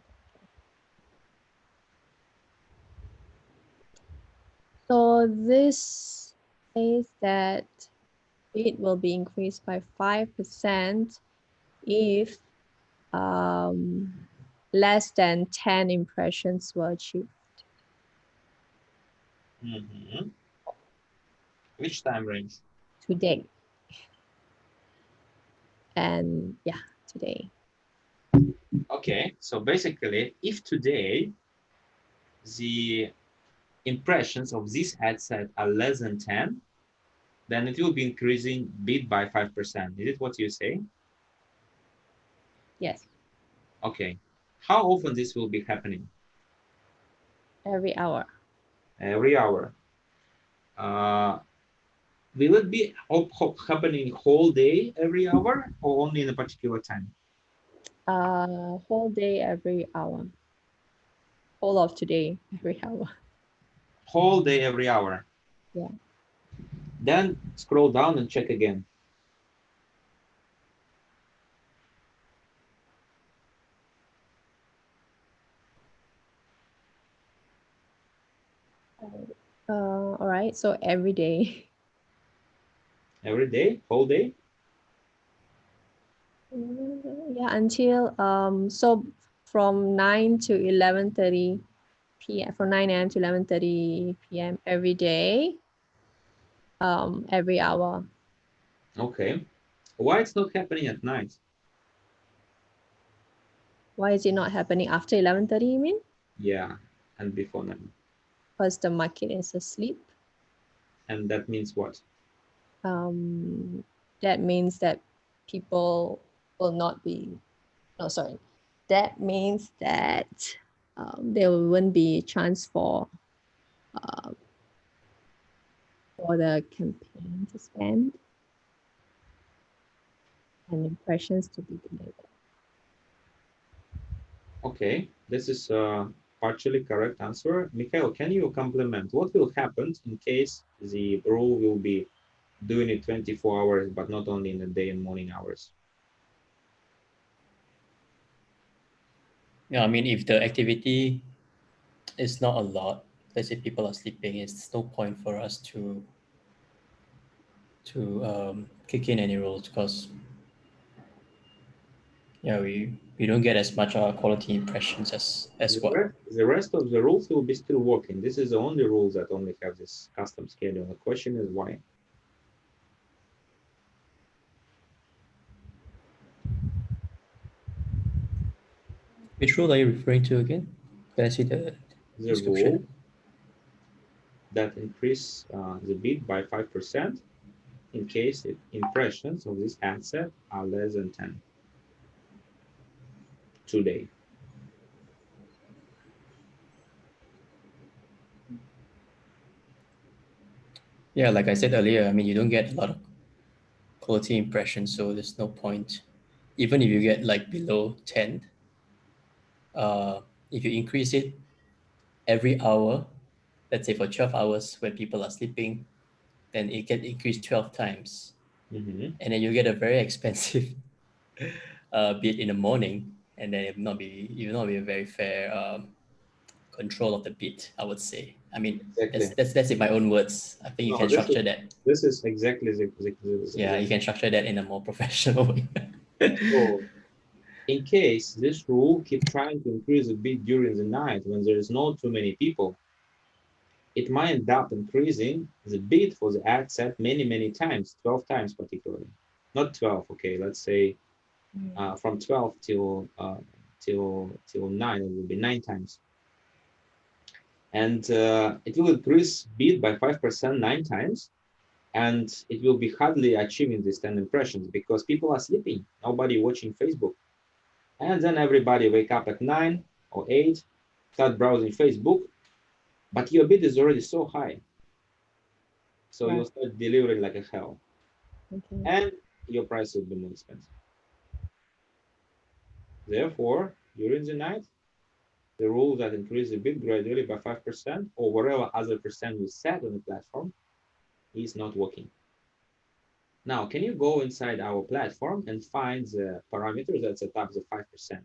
So this says that bid will be increased by 5% if less than 10 impressions were achieved. Mm-hmm. Which time range? Today. And yeah, today. Okay, so basically, if today the impressions of this ad set are less than 10, then it will be increasing bid by 5%. Is it what you say? Yes. Okay. How often this will be happening? Every hour. Every hour. Will it be happening whole day, every hour, or only in a particular time? Whole day, every hour. Whole of today, every hour. Whole day, every hour. Yeah. Then scroll down and check again. All right. So every day. Every day, whole day? Yeah, until so from 9 to 11:30 p.m. from 9 a.m. to 11:30 p.m. every day, every hour. Okay. Why it's not happening at night? Why is it not happening after 11:30, you mean? Yeah, and before 9. Because the market is asleep. And that means what? That means that people will not be, no, sorry. That means that there won't be chance for the campaign to spend and impressions to be delivered. Okay, this is a partially correct answer. Mikhail, can you complement what will happen in case the rule will be doing it 24 hours, but not only in the day and morning hours? Yeah, I mean, if the activity is not a lot, let's say people are sleeping, it's no point for us to kick in any rules because yeah, we don't get as much quality impressions as what. The rest of the rules will be still working. This is the only rule that only have this custom schedule. The question is why? Which rule are you referring to again? Can I see the The rule description? that increase the bid by 5% in case impressions of this ad set are less than 10 today. Yeah, like I said earlier, I mean, you don't get a lot of quality impressions, so there's no point. Even if you get like below 10, uh, if you increase it every hour, let's say for 12 hours when people are sleeping, then it can increase 12 times. Mm-hmm. And then you get a very expensive bid in the morning, and then it will not be a very fair control of the bid, I would say. I mean, Exactly. that's in my own words. I think you No, can structure that. this is exactly Yeah, you can structure that in a more professional way. so in case this rule keep trying to increase a bit during the night when there is not too many people, it might end up increasing the bid for the ad set many times, 12 times particularly. Not 12, okay, let's say from 12 till 9, it will be 9 times. And it will increase bid by 5% 9 times, and it will be hardly achieving these 10 impressions because people are sleeping, nobody watching Facebook. And then everybody wake up at 9 or 8, start browsing Facebook, but your bid is already so high. So you'll Right. start delivering like a hell. Okay. And your price will be more expensive. Therefore, during the night, the rule that increase the bid gradually by 5% or whatever other percent we set on the platform is not working. Now, can you go inside our platform and find the parameter that set up the 5%?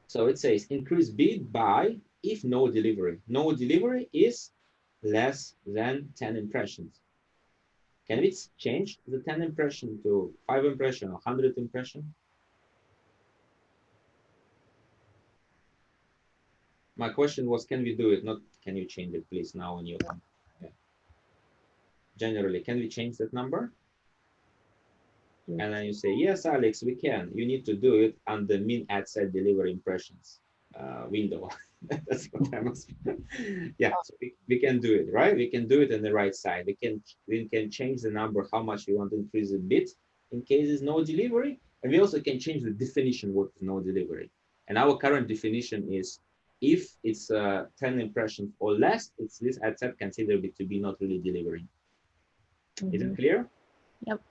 So it says increase bid by if no delivery. No delivery is less than 10 impressions. Can we change the 10 impression to 5 impression or 100 impression? My question was, can we do it? Not can you change it, please, now on your company. Yeah. Generally, can we change that number? Yes. And then you say, yes, Alex, we can. You need to do it on the min ad set delivery impressions window. That's what I must. Yeah, so we can do it, right? We can do it on the right side. We can change the number, how much we want to increase the bit in case there's no delivery. And we also can change the definition what is no delivery. And our current definition is if it's 10 impressions or less, it's this ad set considered it to be not really delivering. Is it clear? Yep.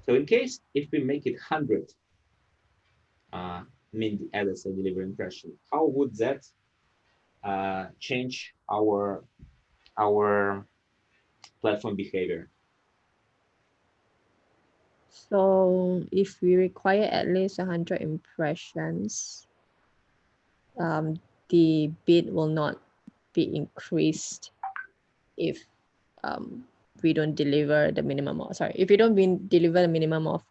So in case if we make it 100 mean the ad set delivery impression, how would that change our platform behavior? So if we require at least 100 impressions, the bid will not be increased if we don't deliver the minimum of, sorry, if we don't deliver the minimum of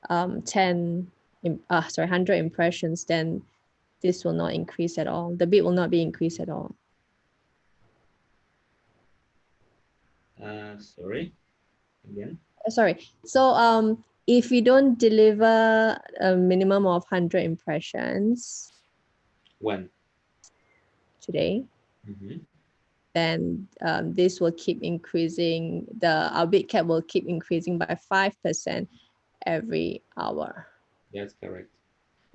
100 impressions, then this will not increase at all. The bid will not be increased at all. Sorry, again. Sorry. So if we don't deliver a minimum of 100 impressions When? today, Mm-hmm. then this will keep increasing. Our bid cap will keep increasing by 5% every hour. That's correct.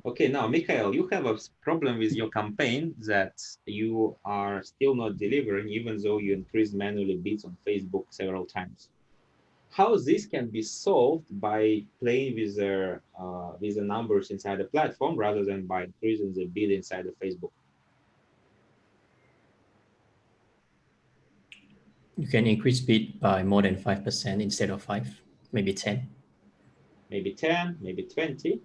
Okay, now, Mikhail, you have a problem with your campaign that you are still not delivering, even though you increased manually bids on Facebook several times. How this can be solved by playing with the numbers inside the platform rather than by increasing the bid inside the Facebook? You can increase bid by more than 5% instead of 5, maybe 10. maybe 10, maybe 20,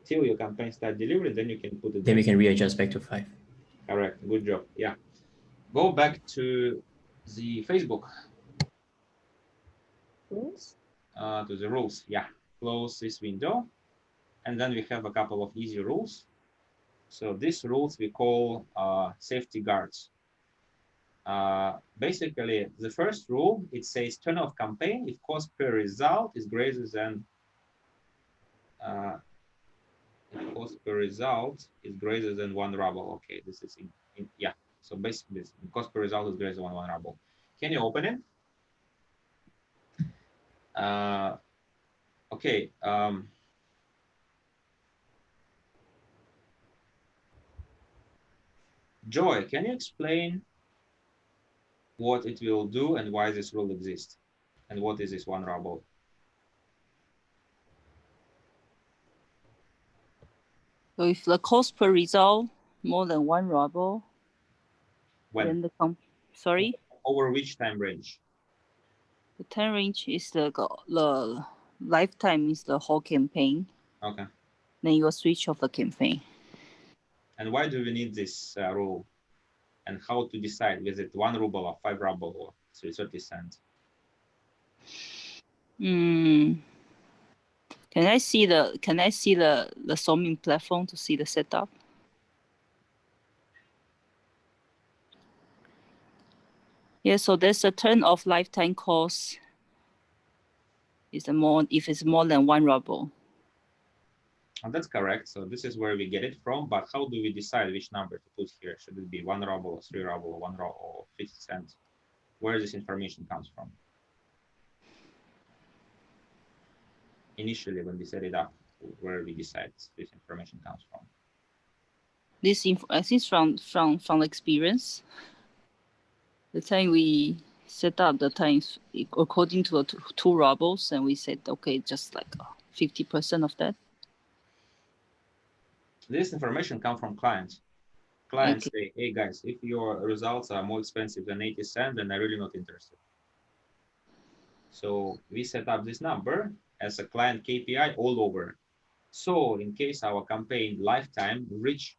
till your campaign start delivering, then you can put it Then we back. can readjust back to 5. Correct. Good job. Yeah. Go back to the Facebook, Rules. to the rules. Yeah. Close this window. And then we have a couple of easy rules. So these rules we call safety guards. Basically, the first rule, it says turn off campaign if cost per result is greater than if cost per result is greater than 1 ruble. Okay, this is yeah. So basically, this cost per result is greater than 1 ruble. Can you open it? Okay. Joy, can you explain what it will do and why this rule exists? And what is this 1 ruble? So if the cost per result more than 1 ruble, When? then sorry, Over which time range? the time range is the lifetime is the whole campaign. Okay. Then you will switch off the campaign. And why do we need this rule? And how to decide, is it 1 ruble or 5 ruble or 30 cents? Can I see the SoMin platform to see the setup? Yeah, so there's a turn off lifetime cost is if it's more than 1 ruble. And that's correct. So this is where we get it from. But how do we decide which number to put here? Should it be 1 ruble or 3 ruble or 1 ruble or 50 cents? Where this information comes from? Initially, when we set it up, where we decide this information comes from? This is from experience. The time we set up the times according to the 2 rubles, and we said, okay, just like 50% of that. This information comes from clients. Clients say, hey guys, if your results are more expensive than 80 cents, then I'm really not interested. So we set up this number as a client KPI all over. So in case our campaign lifetime reach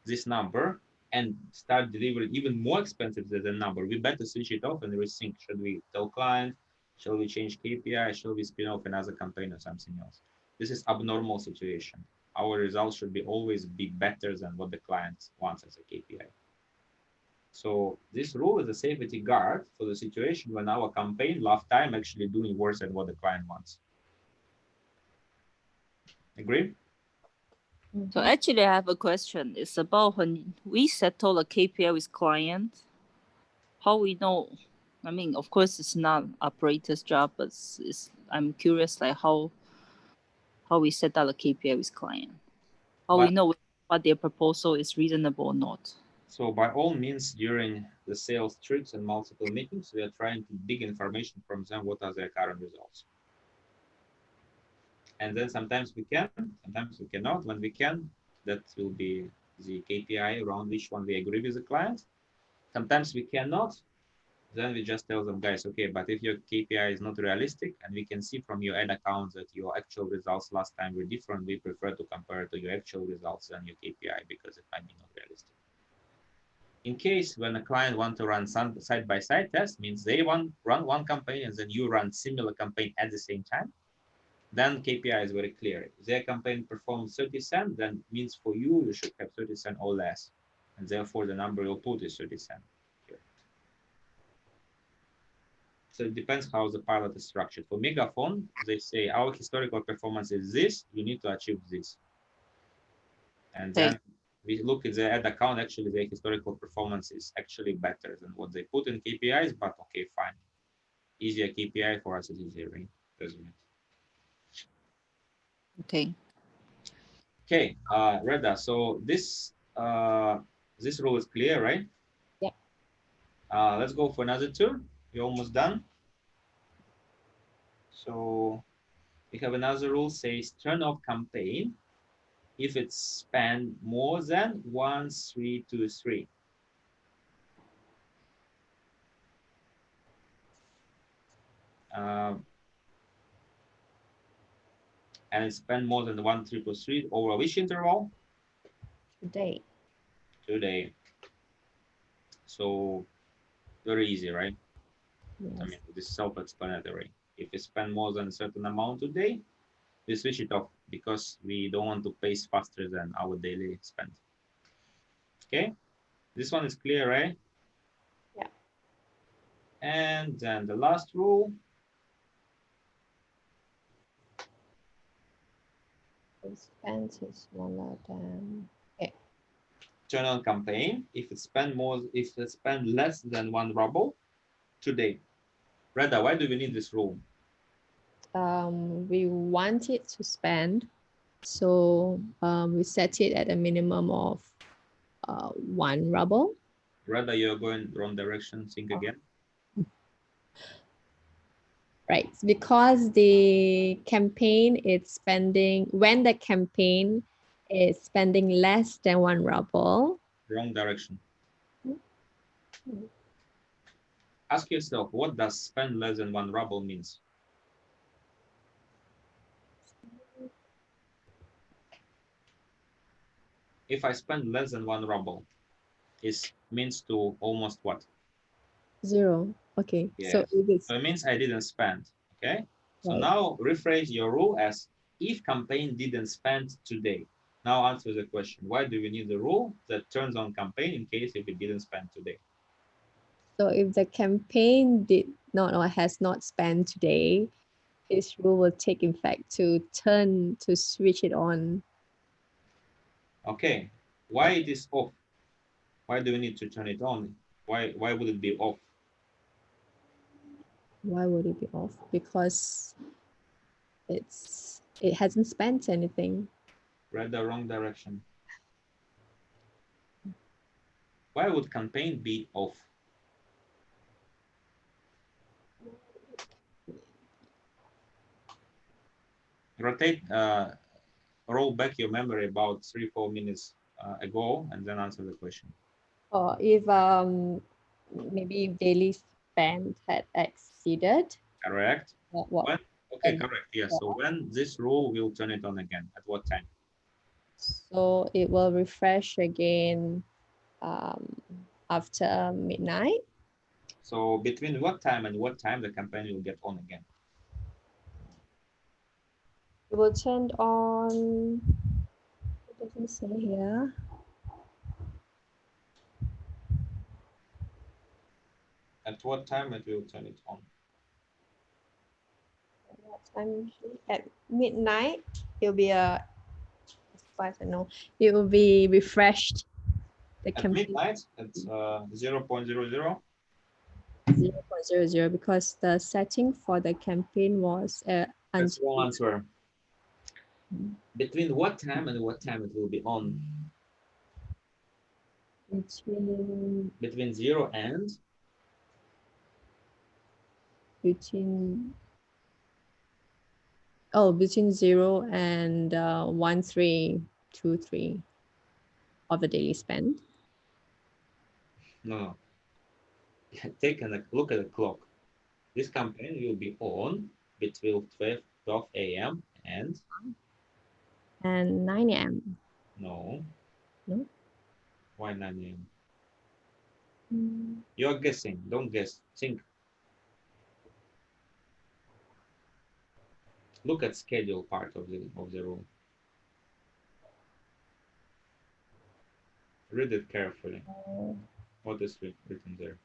this number and start delivering even more expensive than the number, we better switch it off and rethink. Should we tell client? Shall we change KPI? Shall we spin off another campaign or something else? This is abnormal situation. Our results should be always be better than what the client wants as a KPI. So this rule is a safety guard for the situation when our campaign lifetime actually doing worse than what the client wants. Agree? So actually, I have a question. It's about when we settle a KPI with client, how we know. I mean, of course, it's not operator's job, but I'm curious, like how we set out a KPI with client. How we know what their proposal is reasonable or not. So by all means, during the sales trips and multiple meetings, we are trying to dig information from them. What are their current results? And then sometimes we can, sometimes we cannot. When we can, that will be the KPI around which one we agree with the client. Sometimes we cannot, then we just tell them, guys, okay, but if your KPI is not realistic and we can see from your ad account that your actual results last time were different, we prefer to compare to your actual results than your KPI because it might be not realistic. In case when a client wants to run side-by-side test, means they run one campaign and then you run similar campaign at the same time, then KPI is very clear. If their campaign performs 30 cents, then means for you, you should have 30 cents or less. And therefore the number you'll put is 30 cents. So it depends how the pilot is structured. For Megaphone, they say our historical performance is this, you need to achieve this. And then we look at the ad account, actually the historical performance is actually better than what they put in KPIs, but okay, fine. Easier KPI for us is easier, right? Okay. Okay, Reda, so this rule is clear, right? Yeah. Let's go for another two. We're almost done. So we have another rule says turn off campaign if it's spanned more than 1323. and spend more than 1,333 over which interval? Today. Today. So very easy, right? Yes. I mean, this is self-explanatory. If you spend more than a certain amount today, we switch it off because we don't want to pace faster than our daily spend. Okay, this one is clear, right? Yeah. And then the last rule. Spend is smaller than. Okay. Turn on campaign if it spend less than 1 ruble today. Reda, why do we need this rule? We want it to spend, so we set it at a minimum of 1 ruble. Reda, you're going wrong direction. Think again. Right, because the campaign is spending, when the campaign is spending less than 1 ruble. Wrong direction. Ask yourself, what does spend less than 1 ruble means? If I spend less than 1 ruble, it means to almost what? 0. Okay, Yes. so if it's So it means I didn't spend. Okay. So right. now rephrase your rule as if campaign didn't spend today. Now answer the question. Why do we need the rule that turns on campaign in case if it didn't spend today? So if the campaign did not or has not spent today, this rule will take effect to switch it on. Okay. Why it is off? Why do we need to turn it on? Why would it be off? Why would it be off? Because it hasn't spent anything. Read the wrong direction. Why would campaign be off? Rotate, roll back your memory about 3-4 minutes ago and then answer the question. Or if maybe daily spend had exceeded. Correct. What? When? Okay, correct. Yes. So when this rule will turn it on again? At what time? So it will refresh again after midnight. So between what time and what time the campaign will get on again? It will turn on. It doesn't say here. At what time it will turn it on? What time usually? At midnight, it'll be as far as I know, it will be refreshed. The At campaign midnight, at 0.00. 0.00 because the setting for the campaign was That's the wrong answer. Between what time and what time it will be on? Between 0 and? Between 0 and 1323 of the daily spend. No. Take a look at the clock. This campaign will be on between 12 a.m. and 9 a.m. No. No. Why 9 a.m.? You're guessing. Don't guess. Think. Look at schedule part of the rule. Read it carefully. What is written there?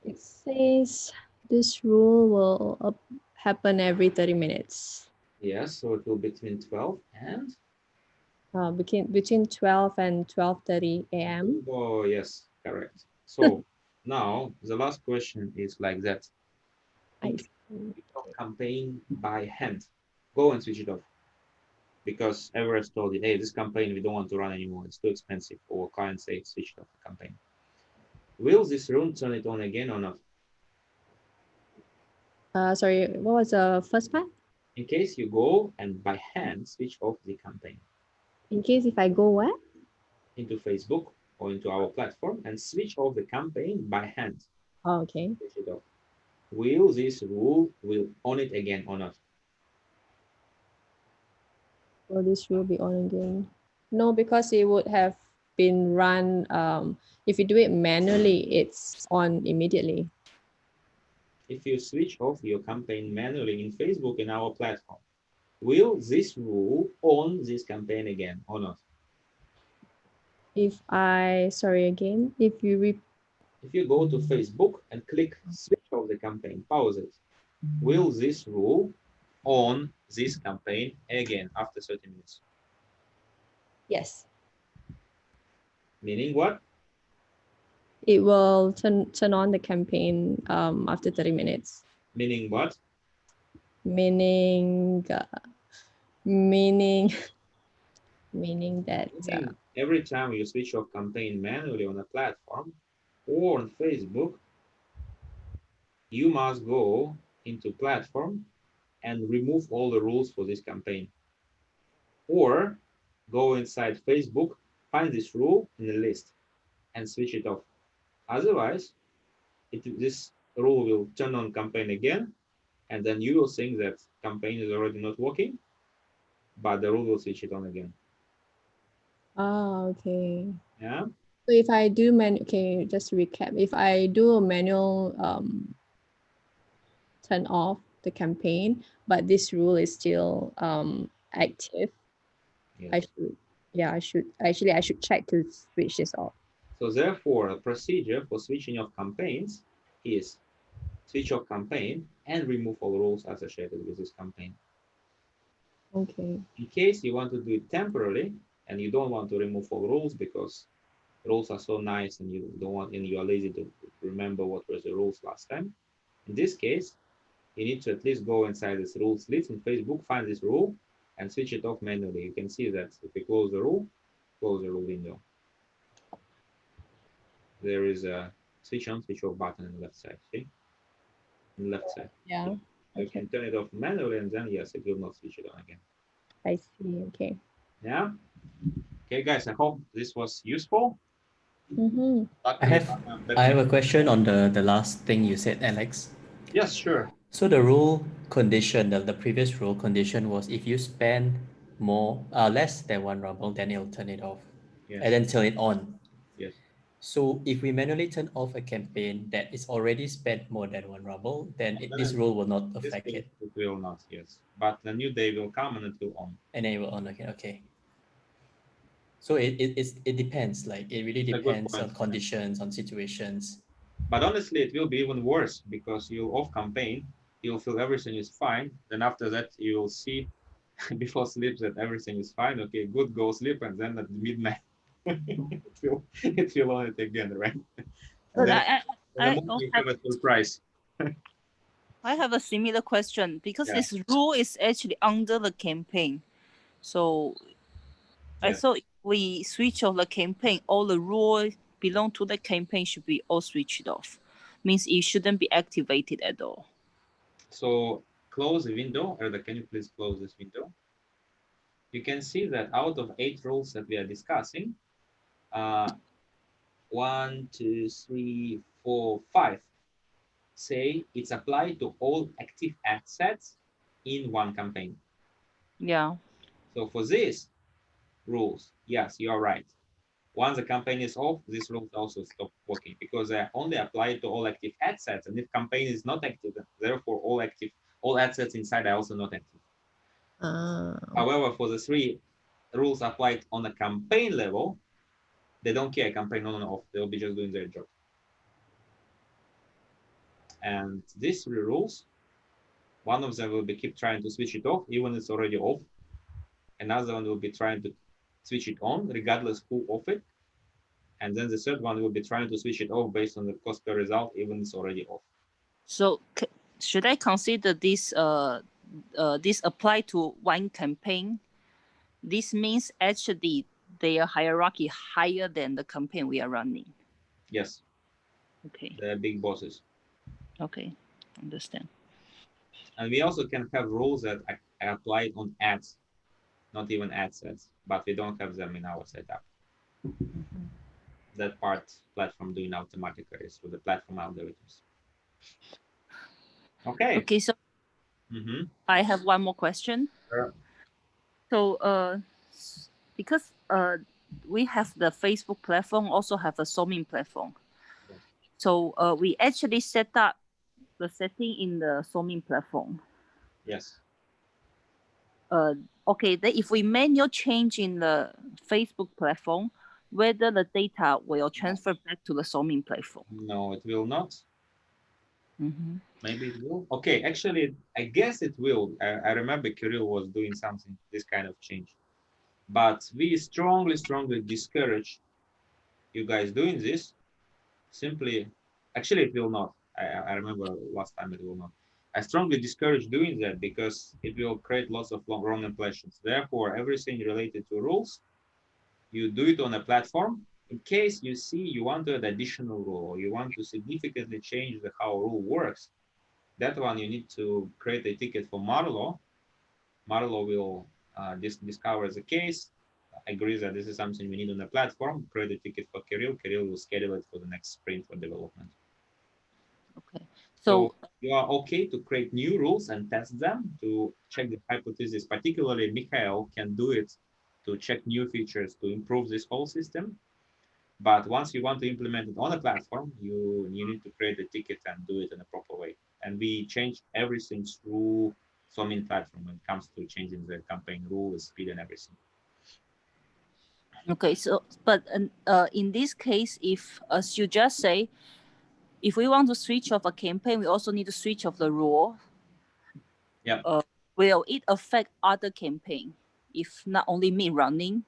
It says this rule will happen every 30 minutes. Yes, so it will be between 12 and? Between 12 and 12:30 a.m. Oh, yes, correct. So now the last question is like that. Switch off campaign by hand. Go and switch it off. Because Everest told you, hey, this campaign we don't want to run anymore. It's too expensive. Or client say switch off the campaign. Will this rule turn it on again or not? Sorry, what was the first part? In case you go and by hand switch off the campaign. In case if I go where? Into Facebook or into our platform and switch off the campaign by hand. Oh, okay. Switch it off. will this rule will on it again or not? Will this rule be on again? No, because it would have been run. If you do it manually, it's on immediately. If you switch off your campaign manually in Facebook in our platform, will this rule on this campaign again or not? If If you go to Facebook and click switch off the campaign, pause it, will this rule on this campaign again after 30 minutes? yes, Meaning what? it will turn on the campaign after 30 minutes. Meaning what? Meaning meaning meaning that Meaning every time you switch off campaign manually on a platform or on Facebook, you must go into platform and remove all the rules for this campaign. Or go inside Facebook, find this rule in the list and switch it off. Otherwise, this rule will turn on campaign again, and then you will think that campaign is already not working, but the rule will switch it on again. okay. Yeah. So if I do okay, just to recap, if I do a manual turn off the campaign, but this rule is still active, Yes. I should check to switch this off. So therefore, a procedure for switching off campaigns is switch off campaign and remove all rules associated with this campaign. Okay. In case you want to do it temporarily and you don't want to remove all rules because rules are so nice and you don't want and you are lazy to remember what was the rules last time. In this case, you need to at least go inside this rules list in Facebook, find this rule and switch it off manually. You can see that if you close the rule window, there is a switch on, switch off button on the left side. See? On the left side. Yeah. You can turn it off manually and then yes, it will not switch it on again. I see. Okay. Yeah. Okay, guys, I hope this was useful. Mm-hmm. I have a question on the last thing you said, Alex. Yes, sure. So the rule condition, the previous rule condition was if you spend less than 1 ruble, then it'll turn it off. Yes. And then turn it on. Yes. So if we manually turn off a campaign that is already spent more than 1 ruble, then this rule will not affect it. It will not, yes. But the new day will come and it will on. And then it will on again. Okay. So it depends. Like it really depends on conditions, on situations. But honestly, it will be even worse because you'll off campaign, you'll feel everything is fine. Then after that, you'll see before sleep that everything is fine. Okay, good, go sleep, and then at midnight it will on it again, right? But then I you have a surprise. I have a similar question because this rule is actually under the campaign. So I thought if we switch off the campaign, all the rules belong to the campaign should be all switched off. Means it shouldn't be activated at all. So close the window, Erda, can you please close this window? You can see that out of 8 rules that we are discussing, 1, 2, 3, 4, 5 say it's applied to all active ad sets in one campaign. Yeah. So for these rules, yes, you are right. Once the campaign is off, these rules also stop working because they are only applied to all active ad sets. And if campaign is not active, therefore all ad sets inside are also not active. However, for the 3 rules applied on a campaign level, they don't care campaign on or off. They'll be just doing their job. And these 3 rules, one of them will be keep trying to switch it off, even it's already off. Another one will be trying to switch it on, regardless who off it. And then the third one will be trying to switch it off based on the cost per result, even it's already off. So should I consider this this apply to one campaign? This means actually their hierarchy higher than the campaign we are running. Yes. Okay. They're big bosses. Okay, understand. And we also can have rules that are applied on ads, not even ad sets, but we don't have them in our setup. That part platform doing automatically through the platform algorithms. Okay. Okay, so I have one more question. Sure. So because we have the Facebook platform, also have a SoMin platform. Yes. So we actually set up the setting in the SoMin platform. Yes. Okay, then if we manual change in the Facebook platform, whether the data will transfer back to the SoMin platform. No, it will not. Mm-hmm. Maybe it will. Okay, actually, I guess it will. I remember Kirill was doing something, this kind of change. But we strongly, strongly discourage you guys doing this. Simply, actually, it will not. I remember last time it will not. I strongly discourage doing that because it will create lots of wrong impressions. Therefore, everything related to rules, you do it on a platform. In case you see you want to add additional rule or you want to significantly change how a rule works, that one you need to create a ticket for Marlo. Marlo will discover the case, agrees that this is something we need on the platform, create a ticket for Kirill. Kirill will schedule it for the next sprint for development. Okay. So you are okay to create new rules and test them to check the hypothesis. Particularly, Mikhail can do it to check new features to improve this whole system. But once you want to implement it on a platform, you need to create a ticket and do it in a proper way. And we change everything through SoMin platform when it comes to changing the campaign rules, speed, and everything. Okay, so but in this case, if as you just say, if we want to switch off a campaign, we also need to switch off the rule. Yeah. Will it affect other campaign if not only me running,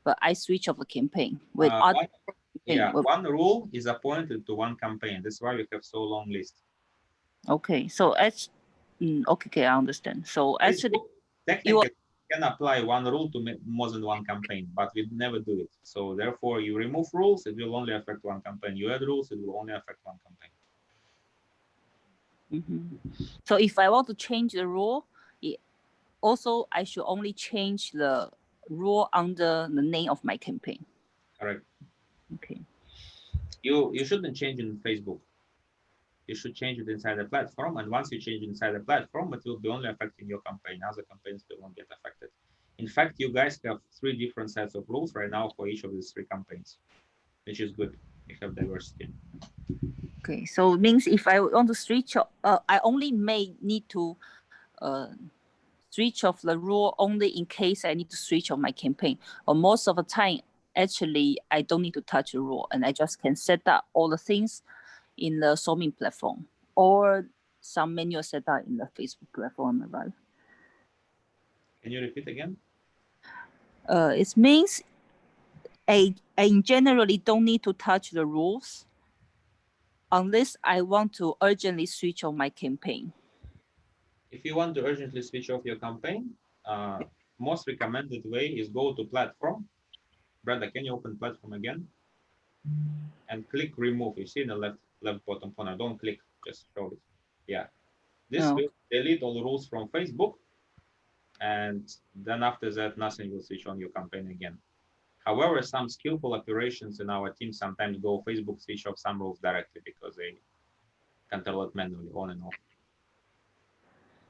but I switch off a campain with other Yeah, campaign? one rule is appointed to one campaign. That's why we have so long list. Okay, so okay, I understand. So actually, technically you can apply one rule to more than one campaign, but we never do it. So therefore, you remove rules, it will only affect one campaign. You add rules, it will only affect one campaign. So if I want to change the rule, also I should only change the rule under the name of my campaign. Correct. Okay. You shouldn't change it in Facebook. You should change it inside the platform, and once you change it inside the platform, it will be only affecting your campaign. Other campaigns will not get affected. In fact, you guys have 3 different sets of rules right now for each of these 3 campaigns, which is good. You have diversity. Okay, so it means if I want to switch, I only may need to switch off the rule only in case I need to switch on my campaign. Or most of the time, actually, I don't need to touch the rule, and I just can set up all the things in the SoMin platform or some manual setup in the Facebook platform, right? Can you repeat again? It means I generally don't need to touch the rules unless I want to urgently switch on my campaign. If you want to urgently switch off your campaign, most recommended way is go to platform. Brenda, can you open platform again? And click remove. You see in the left bottom corner. Don't click, just show it. Yeah. This will delete all the rules from Facebook. And then after that, nothing will switch on your campaign again. However, some skillful operations in our team sometimes go Facebook switch off some rules directly because they control it manually on and off.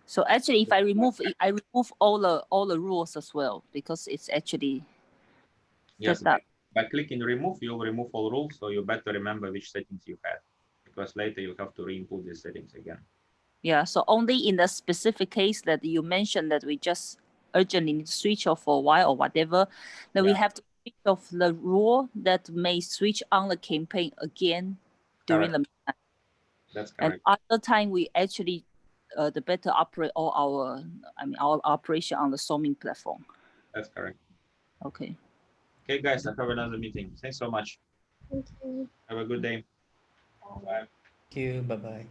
So actually, if I remove all the rules as well because it's actually yes. By clicking remove, you'll remove all rules, so you better remember which settings you had, because later you have to re-input these settings again. Yeah. So only in the specific case that you mentioned that we just urgently need to switch off for a while or whatever, then we have to switch off the rule that may switch on the campaign again during the midnight. That's correct. And other time we actually the better operate all our operation on the SoMin platform. That's correct. Okay. Okay, guys, I have another meeting. Thanks so much. Thank you. Have a good day. Bye. Bye. Thank you. Bye bye.